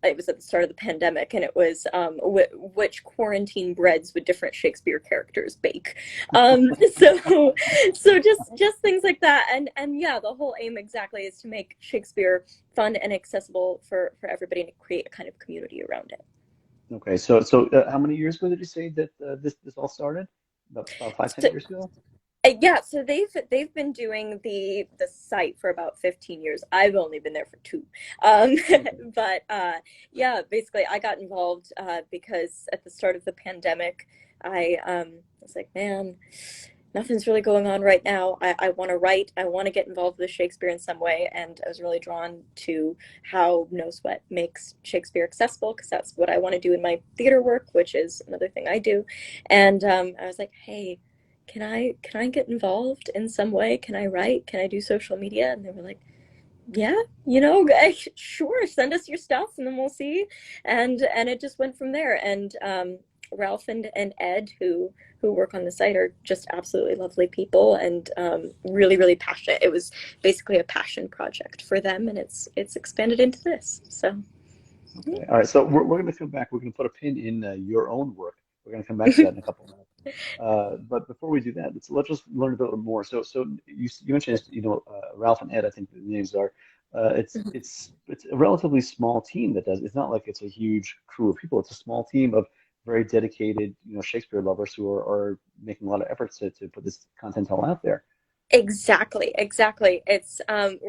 it was at the start of the pandemic, and it was which quarantine breads would different Shakespeare characters bake. So just things like that, and yeah, the whole aim exactly is to make Shakespeare fun and accessible for everybody, and create a kind of community around it. Okay, so how many years ago did you say that this all started? About 5, 10 So, years ago? yeah, so they've been doing the site for about 15 years. I've only been there for 2. Okay. But yeah, basically I got involved because at the start of the pandemic, I was like, man, nothing's really going on right now. I want to write. I want to get involved with Shakespeare in some way, and I was really drawn to how No Sweat makes Shakespeare accessible, because that's what I want to do in my theater work, which is another thing I do. And I was like, hey, can I get involved in some way? Can I write? Can I do social media? And they were like, yeah, sure, send us your stuff and then we'll see. And it just went from there. And Ralph and Ed, who work on the site, are just absolutely lovely people, and really, really passionate. It was basically a passion project for them, and it's expanded into this. So Okay. All right. So we're going to come back. We're going to put a pin in your own work. We're going to come back to that in a couple of minutes. But before we do that, let's just learn a bit more. So you mentioned Ralph and Ed. I think the names are. It's a relatively small team that does. It's not like it's a huge crew of people. It's a small team of very dedicated Shakespeare lovers who are making a lot of efforts to put this content all out there. exactly. It's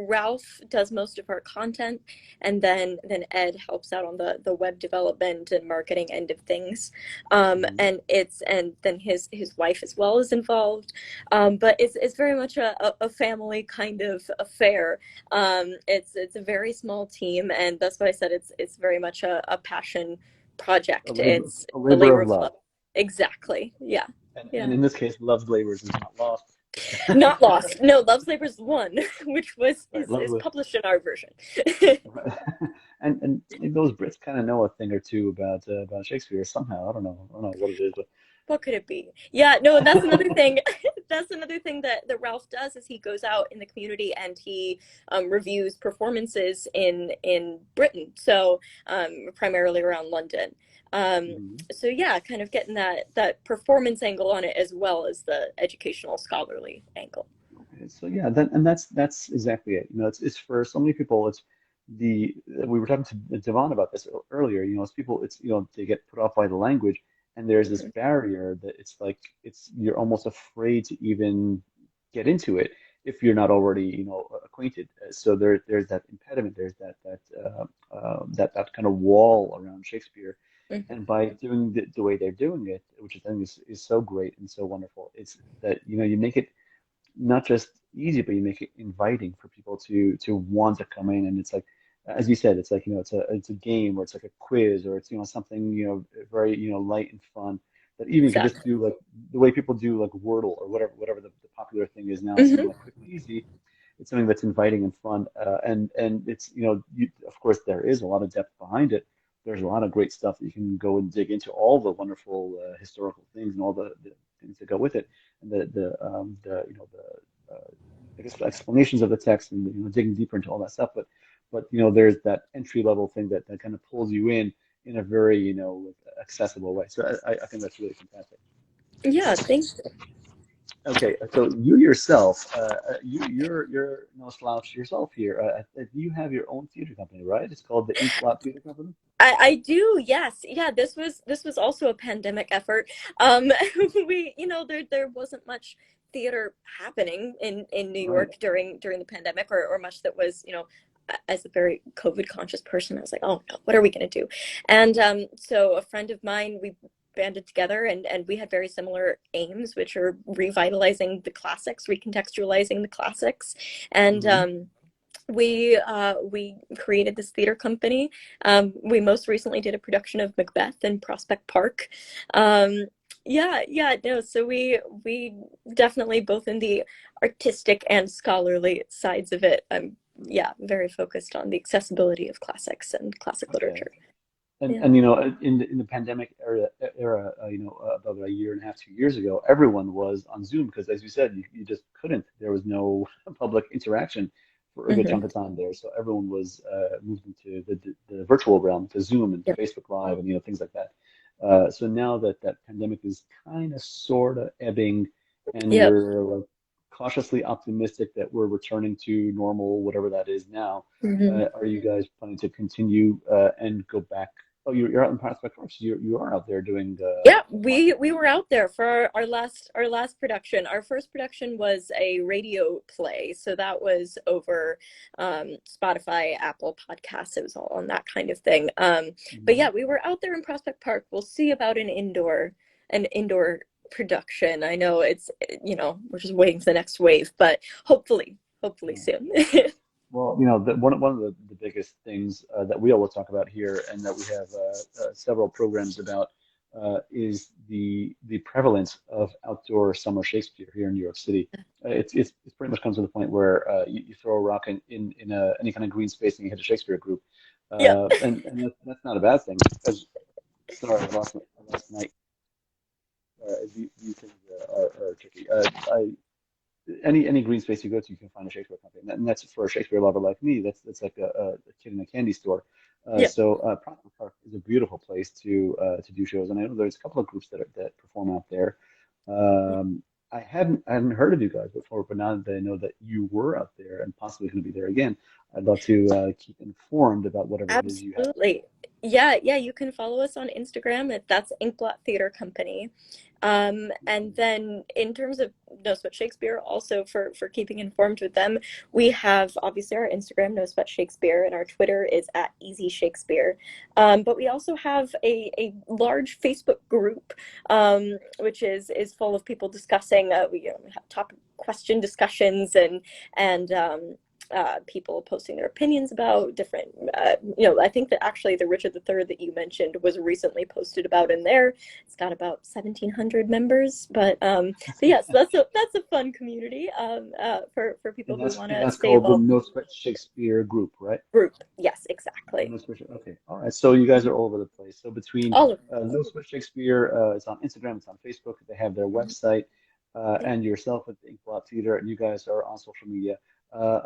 Ralph does most of our content, and then Ed helps out on the web development and marketing end of things. Mhm. And then his wife as well is involved. But it's very much a family kind of affair. It's a very small team, and that's why I said it's very much a passion project. It's A a labor labor of of love. love. Exactly. Yeah. And Yeah. in this case, Love's Labors is not lost. Not lost. No, Love's Labor's one, which was Right, is Love's published in our version. and those Brits kind of know a thing or two about Shakespeare somehow. I don't know what it is, but What could it be? Yeah, no, and that's another thing. That's another thing that Ralph does is he goes out in the community and he reviews performances in Britain, so primarily around London. Mhm. So yeah, kind of getting that performance angle on it as well as the educational scholarly angle. Okay, so yeah, that's exactly it. You know, it's for so many people. It's the we were talking to Devon about this earlier. You know, it's people. It's you know they get put off by the language, and there's this Mhm. barrier that it's like it's you're almost afraid to even get into it if you're not already acquainted. So there's that impediment. There's that kind of wall around Shakespeare. And by doing the way they're doing it, which I think is so great and so wonderful, it's that you make it not just easy, but you make it inviting for people to want to come in. And it's like, as you said, it's like it's a game, or it's like a quiz, or it's something very light and fun. That even you could just Exactly. do like the way people do like Wordle or whatever the popular thing is now, something Hmm. like quick and easy. It's something that's inviting and fun, and it's of course there is a lot of depth behind it. There's a lot of great stuff that you can go and dig into, all the wonderful historical things and all the things that go with it, and the I guess the explanations of the text, and digging deeper into all that stuff. But there's that entry level thing that kind of pulls you in a very accessible way. So I think that's really fantastic. Yeah, thank you. Okay, so you yourself, you're no slouch yourself here. You have your own theater company, right? It's called the Inkblot Theater Company. I do, yes. Yeah, this was also a pandemic effort. We, there wasn't much theater happening in New Right. York during the pandemic, or much that was, as a very COVID conscious person, I was like, oh no, what are we gonna do? And so a friend of mine, we banded together and we had very similar aims, which are revitalizing the classics, recontextualizing the classics. And Hmm. we created this theater company. We most recently did a production of Macbeth in Prospect Park. Yeah, no. So we definitely both in the artistic and scholarly sides of it. Yeah, very focused on the accessibility of classics and classic Okay. literature. And Yeah. and in the pandemic era, about a year and a half, 2 years ago, everyone was on Zoom because, as you said, you just couldn't. There was no public interaction for a good Hmm. chunk of time there, so everyone was moved into the virtual realm, to Zoom and to Yep. Facebook Live and things like that. So now that pandemic is kind of sort of ebbing, and Yep. we're like cautiously optimistic that we're returning to normal, whatever that is now. Hmm. Are you guys planning to continue and go back? Oh, you're out in Prospect Park, so you are out there doing Yeah, performing. we were out there for our last production. Our first production was a radio play, so that was over Spotify, Apple Podcasts. It was all on that kind of thing. But Mhm. yeah, we were out there in Prospect Park. We'll see about an indoor production. I know we're just waiting for the next wave, but hopefully Yeah. soon. Well, one of the biggest things that we always talk about here, and that we have several programs about, is the prevalence of outdoor summer Shakespeare here in New York City. It's pretty much comes to the point where you throw a rock in any kind of green space and you hit a Shakespeare group, Yeah. and that's not a bad thing. Because sorry, I lost my these things are tricky. Any green space you go to, you can find a Shakespeare company, and that's for a Shakespeare lover like me. That's like a kid in a candy store. Yeah. Prospect Park is a beautiful place to do shows, and I know there's a couple of groups that perform out there. Um, I hadn't heard of you guys before, but now that I know that you were out there and possibly going to be there again, I'd love to keep informed about whatever it is you have. Absolutely. Yeah, you can follow us on Instagram. That's Inkblot Theater Company. And then in terms of No Sweat Shakespeare, also for keeping informed with them, we have obviously our Instagram, No Sweat Shakespeare, and our Twitter is at Easy Shakespeare. But we also have a large Facebook group, which is full of people discussing, we have topic question discussions and people posting their opinions about different, I think that actually the Richard III that you mentioned was recently posted about in there. It's got about 1,700 members, but yes, that's a fun community for people who want to that's stay called the involved. No Sweat Shakespeare group, right? Group, yes, exactly. No Sweat, okay, all right. So you guys are all over the place. So between All of No Sweat Shakespeare, it's on Instagram, it's on Facebook. They have their website, and yourself at the Inkblot Theater, and you guys are on social media.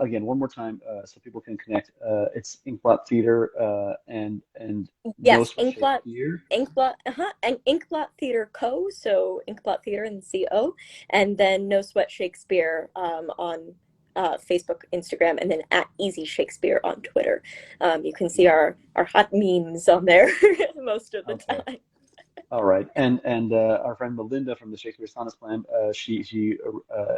Again, one more time, so people can connect. It's Inkblot Theater and No yes, Sweat Shakespeare. And Inkblot Theater Co. So Inkblot Theater and CO, and then No Sweat Shakespeare on Facebook, Instagram, and then at Easy Shakespeare on Twitter. You can see our hot memes on there most of the time. All right, and our friend Melinda from the Shakespeare Sonnets Plan, she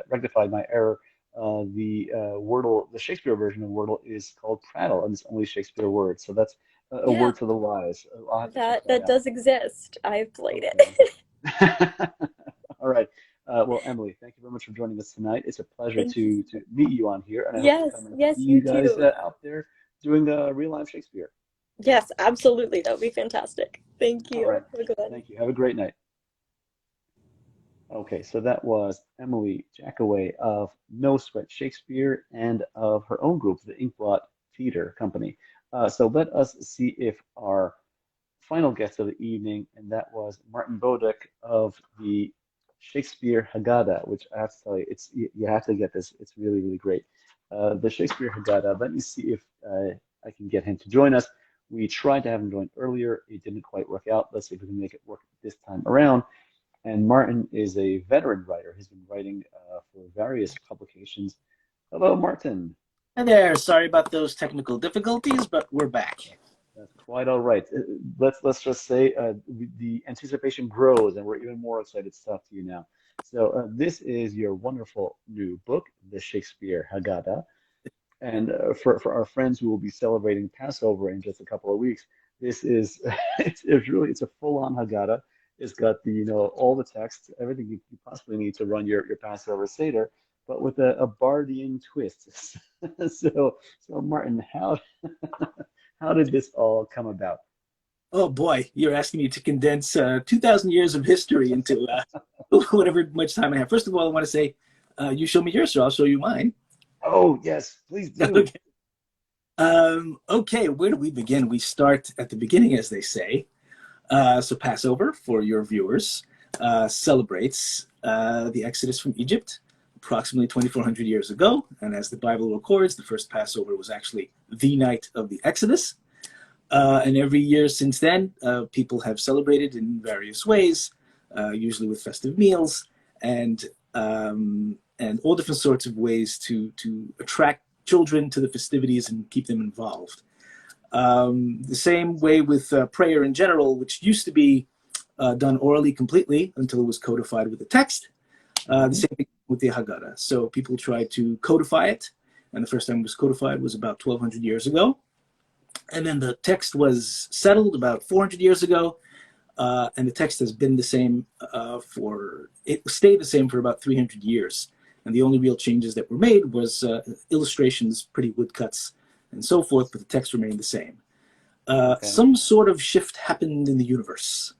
rectified my error. The Wordle, the Shakespeare version of Wordle is called prattle, and it's only Shakespeare words. So that's a word for the wise. I'll have to check that out. does exist. I've played it. All right. Well, Emily, thank you very much for joining us tonight. It's a pleasure to meet you on here, and I hope to come and see you guys out there doing real live Shakespeare. Yes, absolutely. That would be fantastic. Thank you. All right. Have a good one. Thank you. Have a great night. Okay, so that was Emily Jackaway of No Sweat Shakespeare and of her own group, the Inkblot Theater Company. So let us see if our final guest of the evening, and that was Martin Bodek of the Shakespeare Haggadah, which I have to tell you, you have to get this. It's really, really great. The Shakespeare Haggadah. Let me see if I can get him to join us. We tried to have him join earlier. It didn't quite work out. Let's see if we can make it work this time around. And Martin is a veteran writer. He's been writing for various publications. Hello, Martin. Hi there. Sorry about those technical difficulties, but we're back. That's quite all right. Let's just say the anticipation grows, and we're even more excited to talk to you now. So this is your wonderful new book, The Shakespeare Haggadah. And for our friends who will be celebrating Passover in just a couple of weeks, this is it's a full-on Haggadah. It's got the all the text, everything you possibly need to run your Passover Seder, but with a Bardian twist. So Martin, how did this all come about? Oh boy, you're asking me to condense 2,000 years of history into whatever much time I have. First of all, I want to say, you show me yours, so I'll show you mine. Oh yes, please do. Okay. Okay, where do we begin? We start at the beginning, as they say. So Passover, for your viewers, celebrates the Exodus from Egypt approximately 2,400 years ago. And as the Bible records, the first Passover was actually the night of the Exodus. And every year since then, people have celebrated in various ways, usually with festive meals and all different sorts of ways to attract children to the festivities and keep them involved. The same way with prayer in general, which used to be done orally completely until it was codified with a text. The same thing with the Haggadah. So people tried to codify it, and the first time it was codified was about 1,200 years ago. And then the text was settled about 400 years ago, and the text has been the same it stayed the same for about 300 years. And the only real changes that were made was illustrations, pretty woodcuts, and so forth, but the text remained the same. Some sort of shift happened in the universe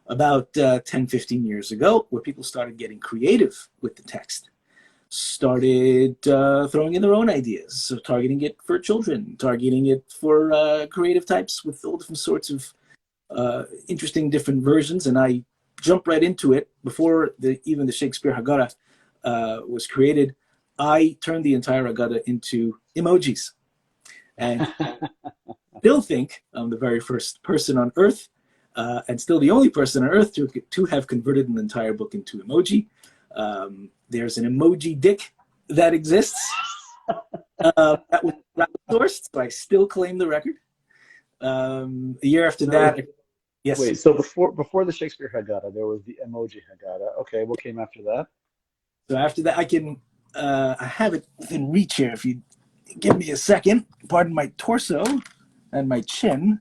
about 10, 15 years ago, where people started getting creative with the text, started throwing in their own ideas, so targeting it for children, targeting it for creative types with all different sorts of interesting different versions. And I jumped right into it. Before even the Shakespeare Haggadah was created, I turned the entire Haggadah into emojis. And still think I'm the very first person on Earth, and still the only person on Earth to have converted an entire book into emoji. There's an emoji dick that exists. That was sourced, so I still claim the record. A year after that, yes. Wait, so before the Shakespeare Haggadah, there was the emoji Haggadah. Okay, what came after that? So after that, I have it within reach here. If you give me a second, pardon my torso and my chin.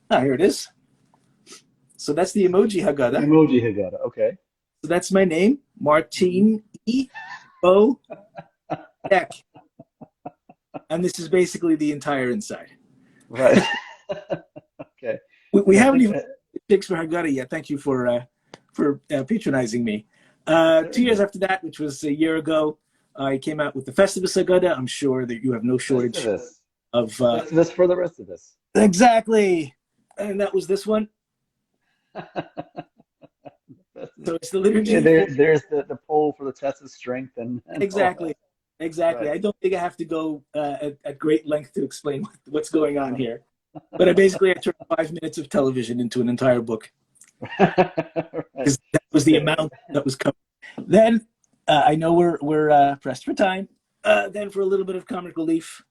Here it is. So that's the emoji Haggadah. Emoji Haggadah, okay. So that's my name, Martin E. Bodek. and this is basically the entire inside. Right. Okay. We haven't even Shakespeare Haggadah yet. Thank you for patronizing me. 2 years after that, which was a year ago, I came out with the Festivus Haggadah. I'm sure that you have no shortage of Festivus for the rest of us. Exactly, and that was this one. So it's the liturgy. Yeah, there's the poll for the test of strength and exactly. Right. I don't think I have to go at great length to explain what's going on here. But I turned 5 minutes of television into an entire book. Because that was the amount that was covered. Then I know we're pressed for time. Then for a little bit of comic relief,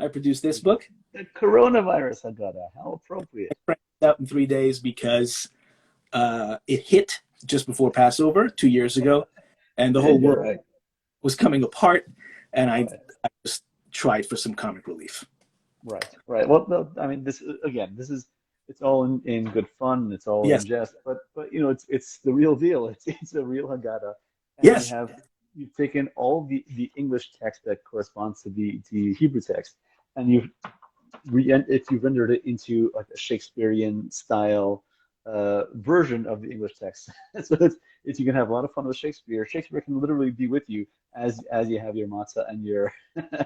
I produced this book. The coronavirus Haggadah. How appropriate. I printed it out in 3 days because it hit just before Passover 2 years ago, and the whole world was coming apart, and I just tried for some comic relief. Right. Well, I mean, this is it's all in good fun. It's all in jest, but you know, it's the real deal. It's a real Haggadah. And you've taken all the English text that corresponds to the Hebrew text, and you've rendered it into like a Shakespearean style version of the English text. So it's you can have a lot of fun with Shakespeare. Shakespeare can literally be with you as you have your matzah and your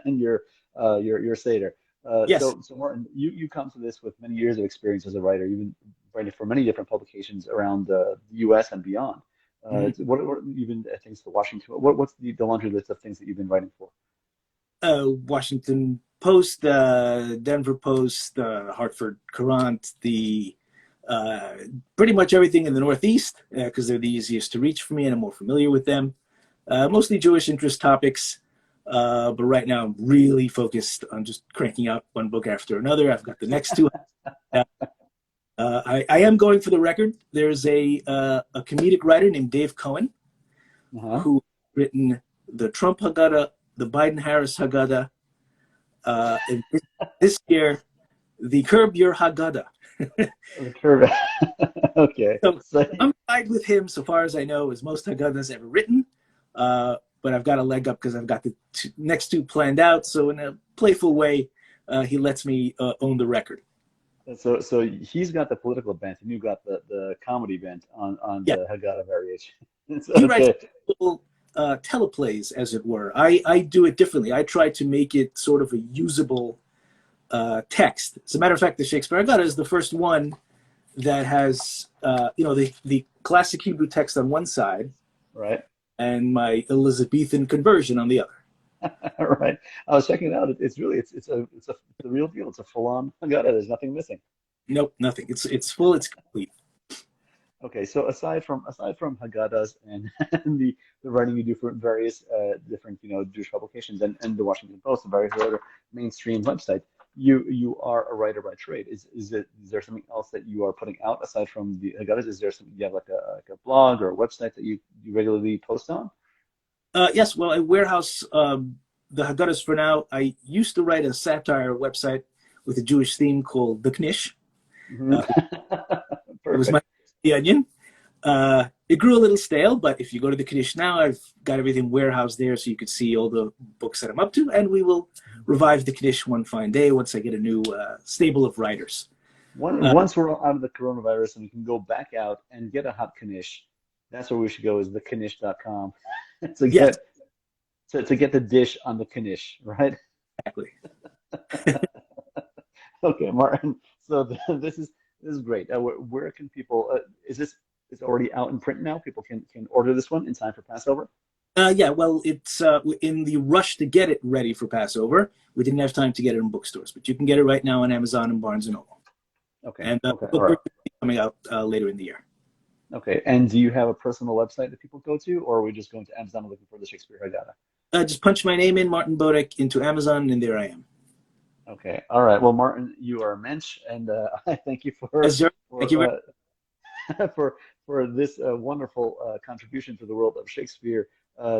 and your seder. So Martin, you come to this with many years of experience as a writer. You've been writing for many different publications around the U.S. and beyond. What even things to Washington? What's the laundry list of things that you've been writing for? Washington Post, Denver Post, Hartford Courant, the pretty much everything in the Northeast, because they're the easiest to reach for me and I'm more familiar with them. Mostly Jewish interest topics, but right now I'm really focused on just cranking out one book after another. I've got the next two. I am going for the record. There's a comedic writer named Dave Cohen who written the Trump Haggadah, the Biden-Harris Haggadah, and this year, the Curb Your Haggadah. Okay. So I'm tied with him so far as I know as most Haggadahs ever written, but I've got a leg up because I've got the next two planned out. So in a playful way, he lets me own the record. So he's got the political bent, and you've got the comedy bent on the Haggadah variation. He writes little teleplays, as it were. I do it differently. I try to make it sort of a usable text. As a matter of fact, the Shakespeare Haggadah is the first one that has the classic Hebrew text on one side, right, and my Elizabethan conversion on the other. Right. I was checking it out. It's the real deal. It's a full-on Haggadah. There's nothing missing. Nope, nothing. It's full. It's complete. Okay, so aside from Haggadahs and the writing you do for various different Jewish publications and the Washington Post and various other mainstream websites, you are a writer by trade. Is there something else that you are putting out aside from the Haggadahs? Is there you have like a blog or a website that you regularly post on? Yes, well, I warehouse the Haggadahs for now. I used to write a satire website with a Jewish theme called The Knish. It was my The Onion. It grew a little stale, but if you go to The Knish now, I've got everything warehoused there so you could see all the books that I'm up to, and we will revive The Knish one fine day once I get a new stable of writers. Once we're out of the coronavirus and we can go back out and get a hot Knish, that's where we should go, is theknish.com. to get the dish on the Knish, right? Exactly. Okay, Martin. So this is great. Where can people? Is already out in print now? People can order this one in time for Passover. Yeah, well, it's in the rush to get it ready for Passover. We didn't have time to get it in bookstores, but you can get it right now on Amazon and Barnes and Noble. Okay. And okay. Book will be coming out later in the year. Okay, and do you have a personal website that people go to, or are we just going to Amazon looking for the Shakespeare Haggadah? Just punch my name in, Martin Bodek, into Amazon, and there I am. Okay, all right. Well, Martin, you are a mensch, and I thank you for this wonderful contribution to the world of Shakespeare.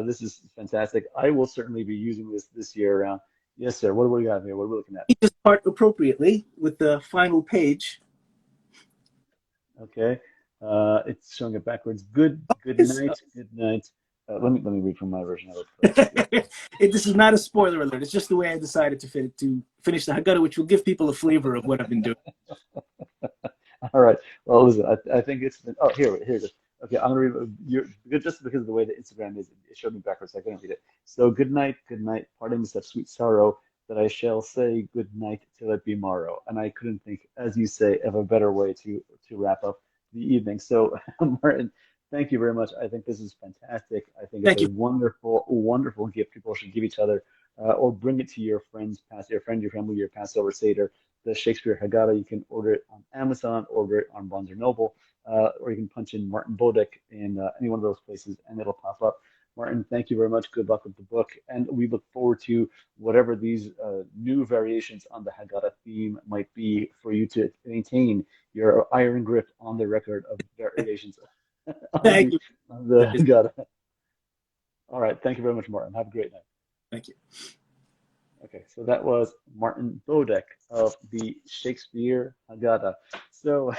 This is fantastic. I will certainly be using this year around. Yes, sir. What do we got here? What are we looking at? Just part appropriately with the final page. Okay. It's showing it backwards. Good night. Good night. Let me read from my version of it. This is not a spoiler alert. It's just the way I decided to finish the Haggadah, which will give people a flavor of what I've been doing. All right. Well, listen, I think it's been, oh, here it is. Okay, I'm gonna read just because of the way the Instagram is, it showed me backwards, so I couldn't read it. So good night, parting with such sweet sorrow that I shall say good night till it be morrow. And I couldn't think, as you say, of a better way to wrap up the evening. So Martin, thank you very much. I think this is fantastic. I think it's Thank a you. wonderful, wonderful gift people should give each other, or bring it to your friends, your family, your Passover Seder. The Shakespeare Haggadah, you can order it on Amazon, order it on Barnes & Noble, or you can punch in Martin Bodek in any one of those places and it'll pop up. Martin, thank you very much. Good luck with the book. And we look forward to whatever these new variations on the Haggadah theme might be for you to maintain your iron grip on the record of variations on Thank you. the Haggadah. All right. Thank you very much, Martin. Have a great night. Thank you. Okay, so that was Martin Bodek of the Shakespeare Haggadah. So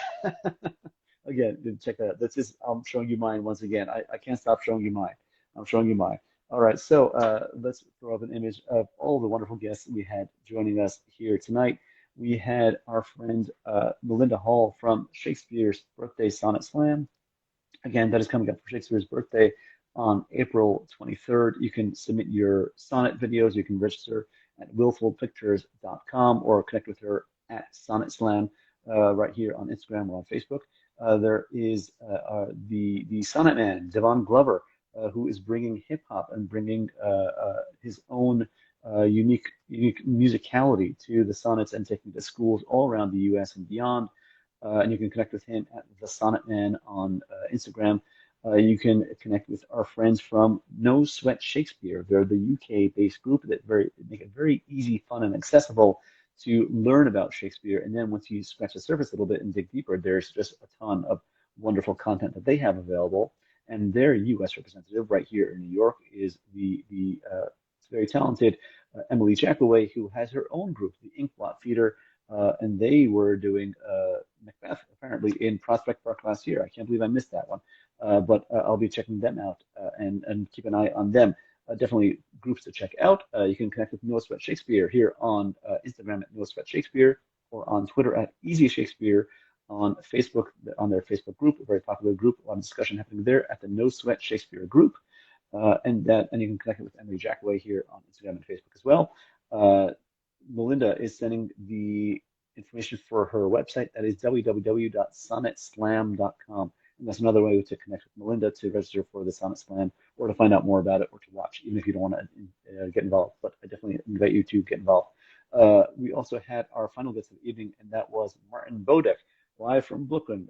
again, check that out. That's just, I'm showing you mine once again. I can't stop showing you mine. I'm showing you mine. All right, so let's throw up an image of all the wonderful guests we had joining us here tonight. We had our friend Melinda Hall from Shakespeare's Birthday Sonnet Slam. Again, that is coming up for Shakespeare's birthday on April 23rd. You can submit your sonnet videos. You can register at willfulpictures.com or connect with her at Sonnet Slam right here on Instagram or on Facebook. There is the Sonnet Man, Devon Glover, who is bringing hip hop and bringing his own unique musicality to the sonnets and taking to schools all around the U.S. and beyond. And you can connect with him at the Sonnet Man on Instagram. You can connect with our friends from NoSweatShakespeare. They're the UK-based group that make it very easy, fun, and accessible to learn about Shakespeare. And then once you scratch the surface a little bit and dig deeper, there's just a ton of wonderful content that they have available. And their U.S. representative right here in New York is the very talented Emily Jackoway, who has her own group, the Inkblot Theater. And they were doing Macbeth apparently in Prospect Park last year. I can't believe I missed that one, but I'll be checking them out and keep an eye on them. Definitely groups to check out. You can connect with NoSweatShakespeare here on Instagram at NoSweatShakespeare or on Twitter at Easy Shakespeare, on Facebook on their Facebook group, a very popular group. A lot of discussion happening there at the NoSweatShakespeare group, and you can connect with Emily Jackaway here on Instagram and Facebook as well. Melinda is sending the information for her website. That is www.sonnetslam.com. And that's another way to connect with Melinda, to register for the Sonnet Slam or to find out more about it or to watch, even if you don't want to get involved. But I definitely invite you to get involved. We also had our final guest of the evening, and that was Martin Bodek, live from Brooklyn,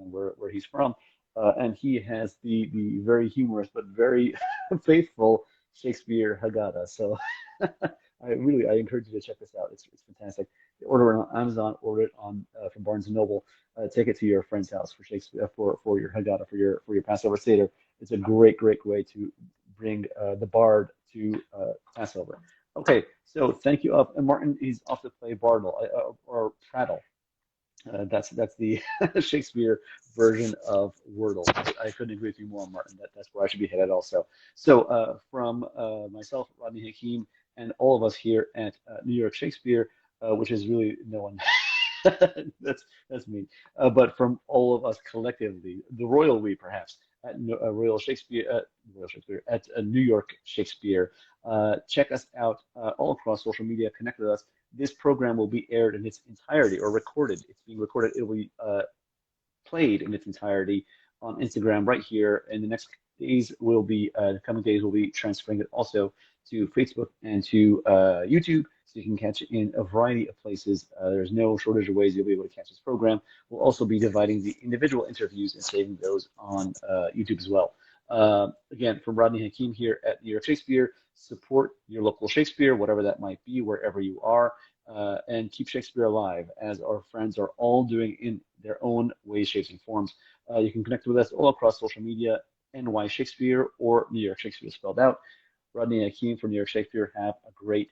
where he's from. And he has the very humorous but very faithful Shakespeare Haggadah. So I encourage you to check this out. It's fantastic. Order it on Amazon, order it on from Barnes & Noble. Take it to your friend's house for Shakespeare for your Haggadah, for your Passover Seder. It's a great way to bring the bard to Passover. Okay, so thank you up. And Martin, he's off to play Bardle or Prattle. That's the Shakespeare version of Wordle. I couldn't agree with you more, Martin. That's where I should be headed also. So from myself, Rodney Hakeem, and all of us here at New York Shakespeare, which is really no one. that's me. But from all of us collectively, the royal we perhaps at Royal Shakespeare at New York Shakespeare. Check us out all across social media. Connect with us. This program will be aired in its entirety or recorded. It's being recorded. It will be played in its entirety on Instagram right here. In the next days, coming days, we'll be transferring it also to Facebook and to YouTube, so you can catch it in a variety of places. There's no shortage of ways you'll be able to catch this program. We'll also be dividing the individual interviews and saving those on YouTube as well. Again, from Rodney Hakeem here at New York Shakespeare, support your local Shakespeare, whatever that might be, wherever you are, and keep Shakespeare alive, as our friends are all doing in their own ways, shapes, and forms. You can connect with us all across social media, NY Shakespeare or New York Shakespeare spelled out. Rodney Hakeem from New York Shakespeare, have a great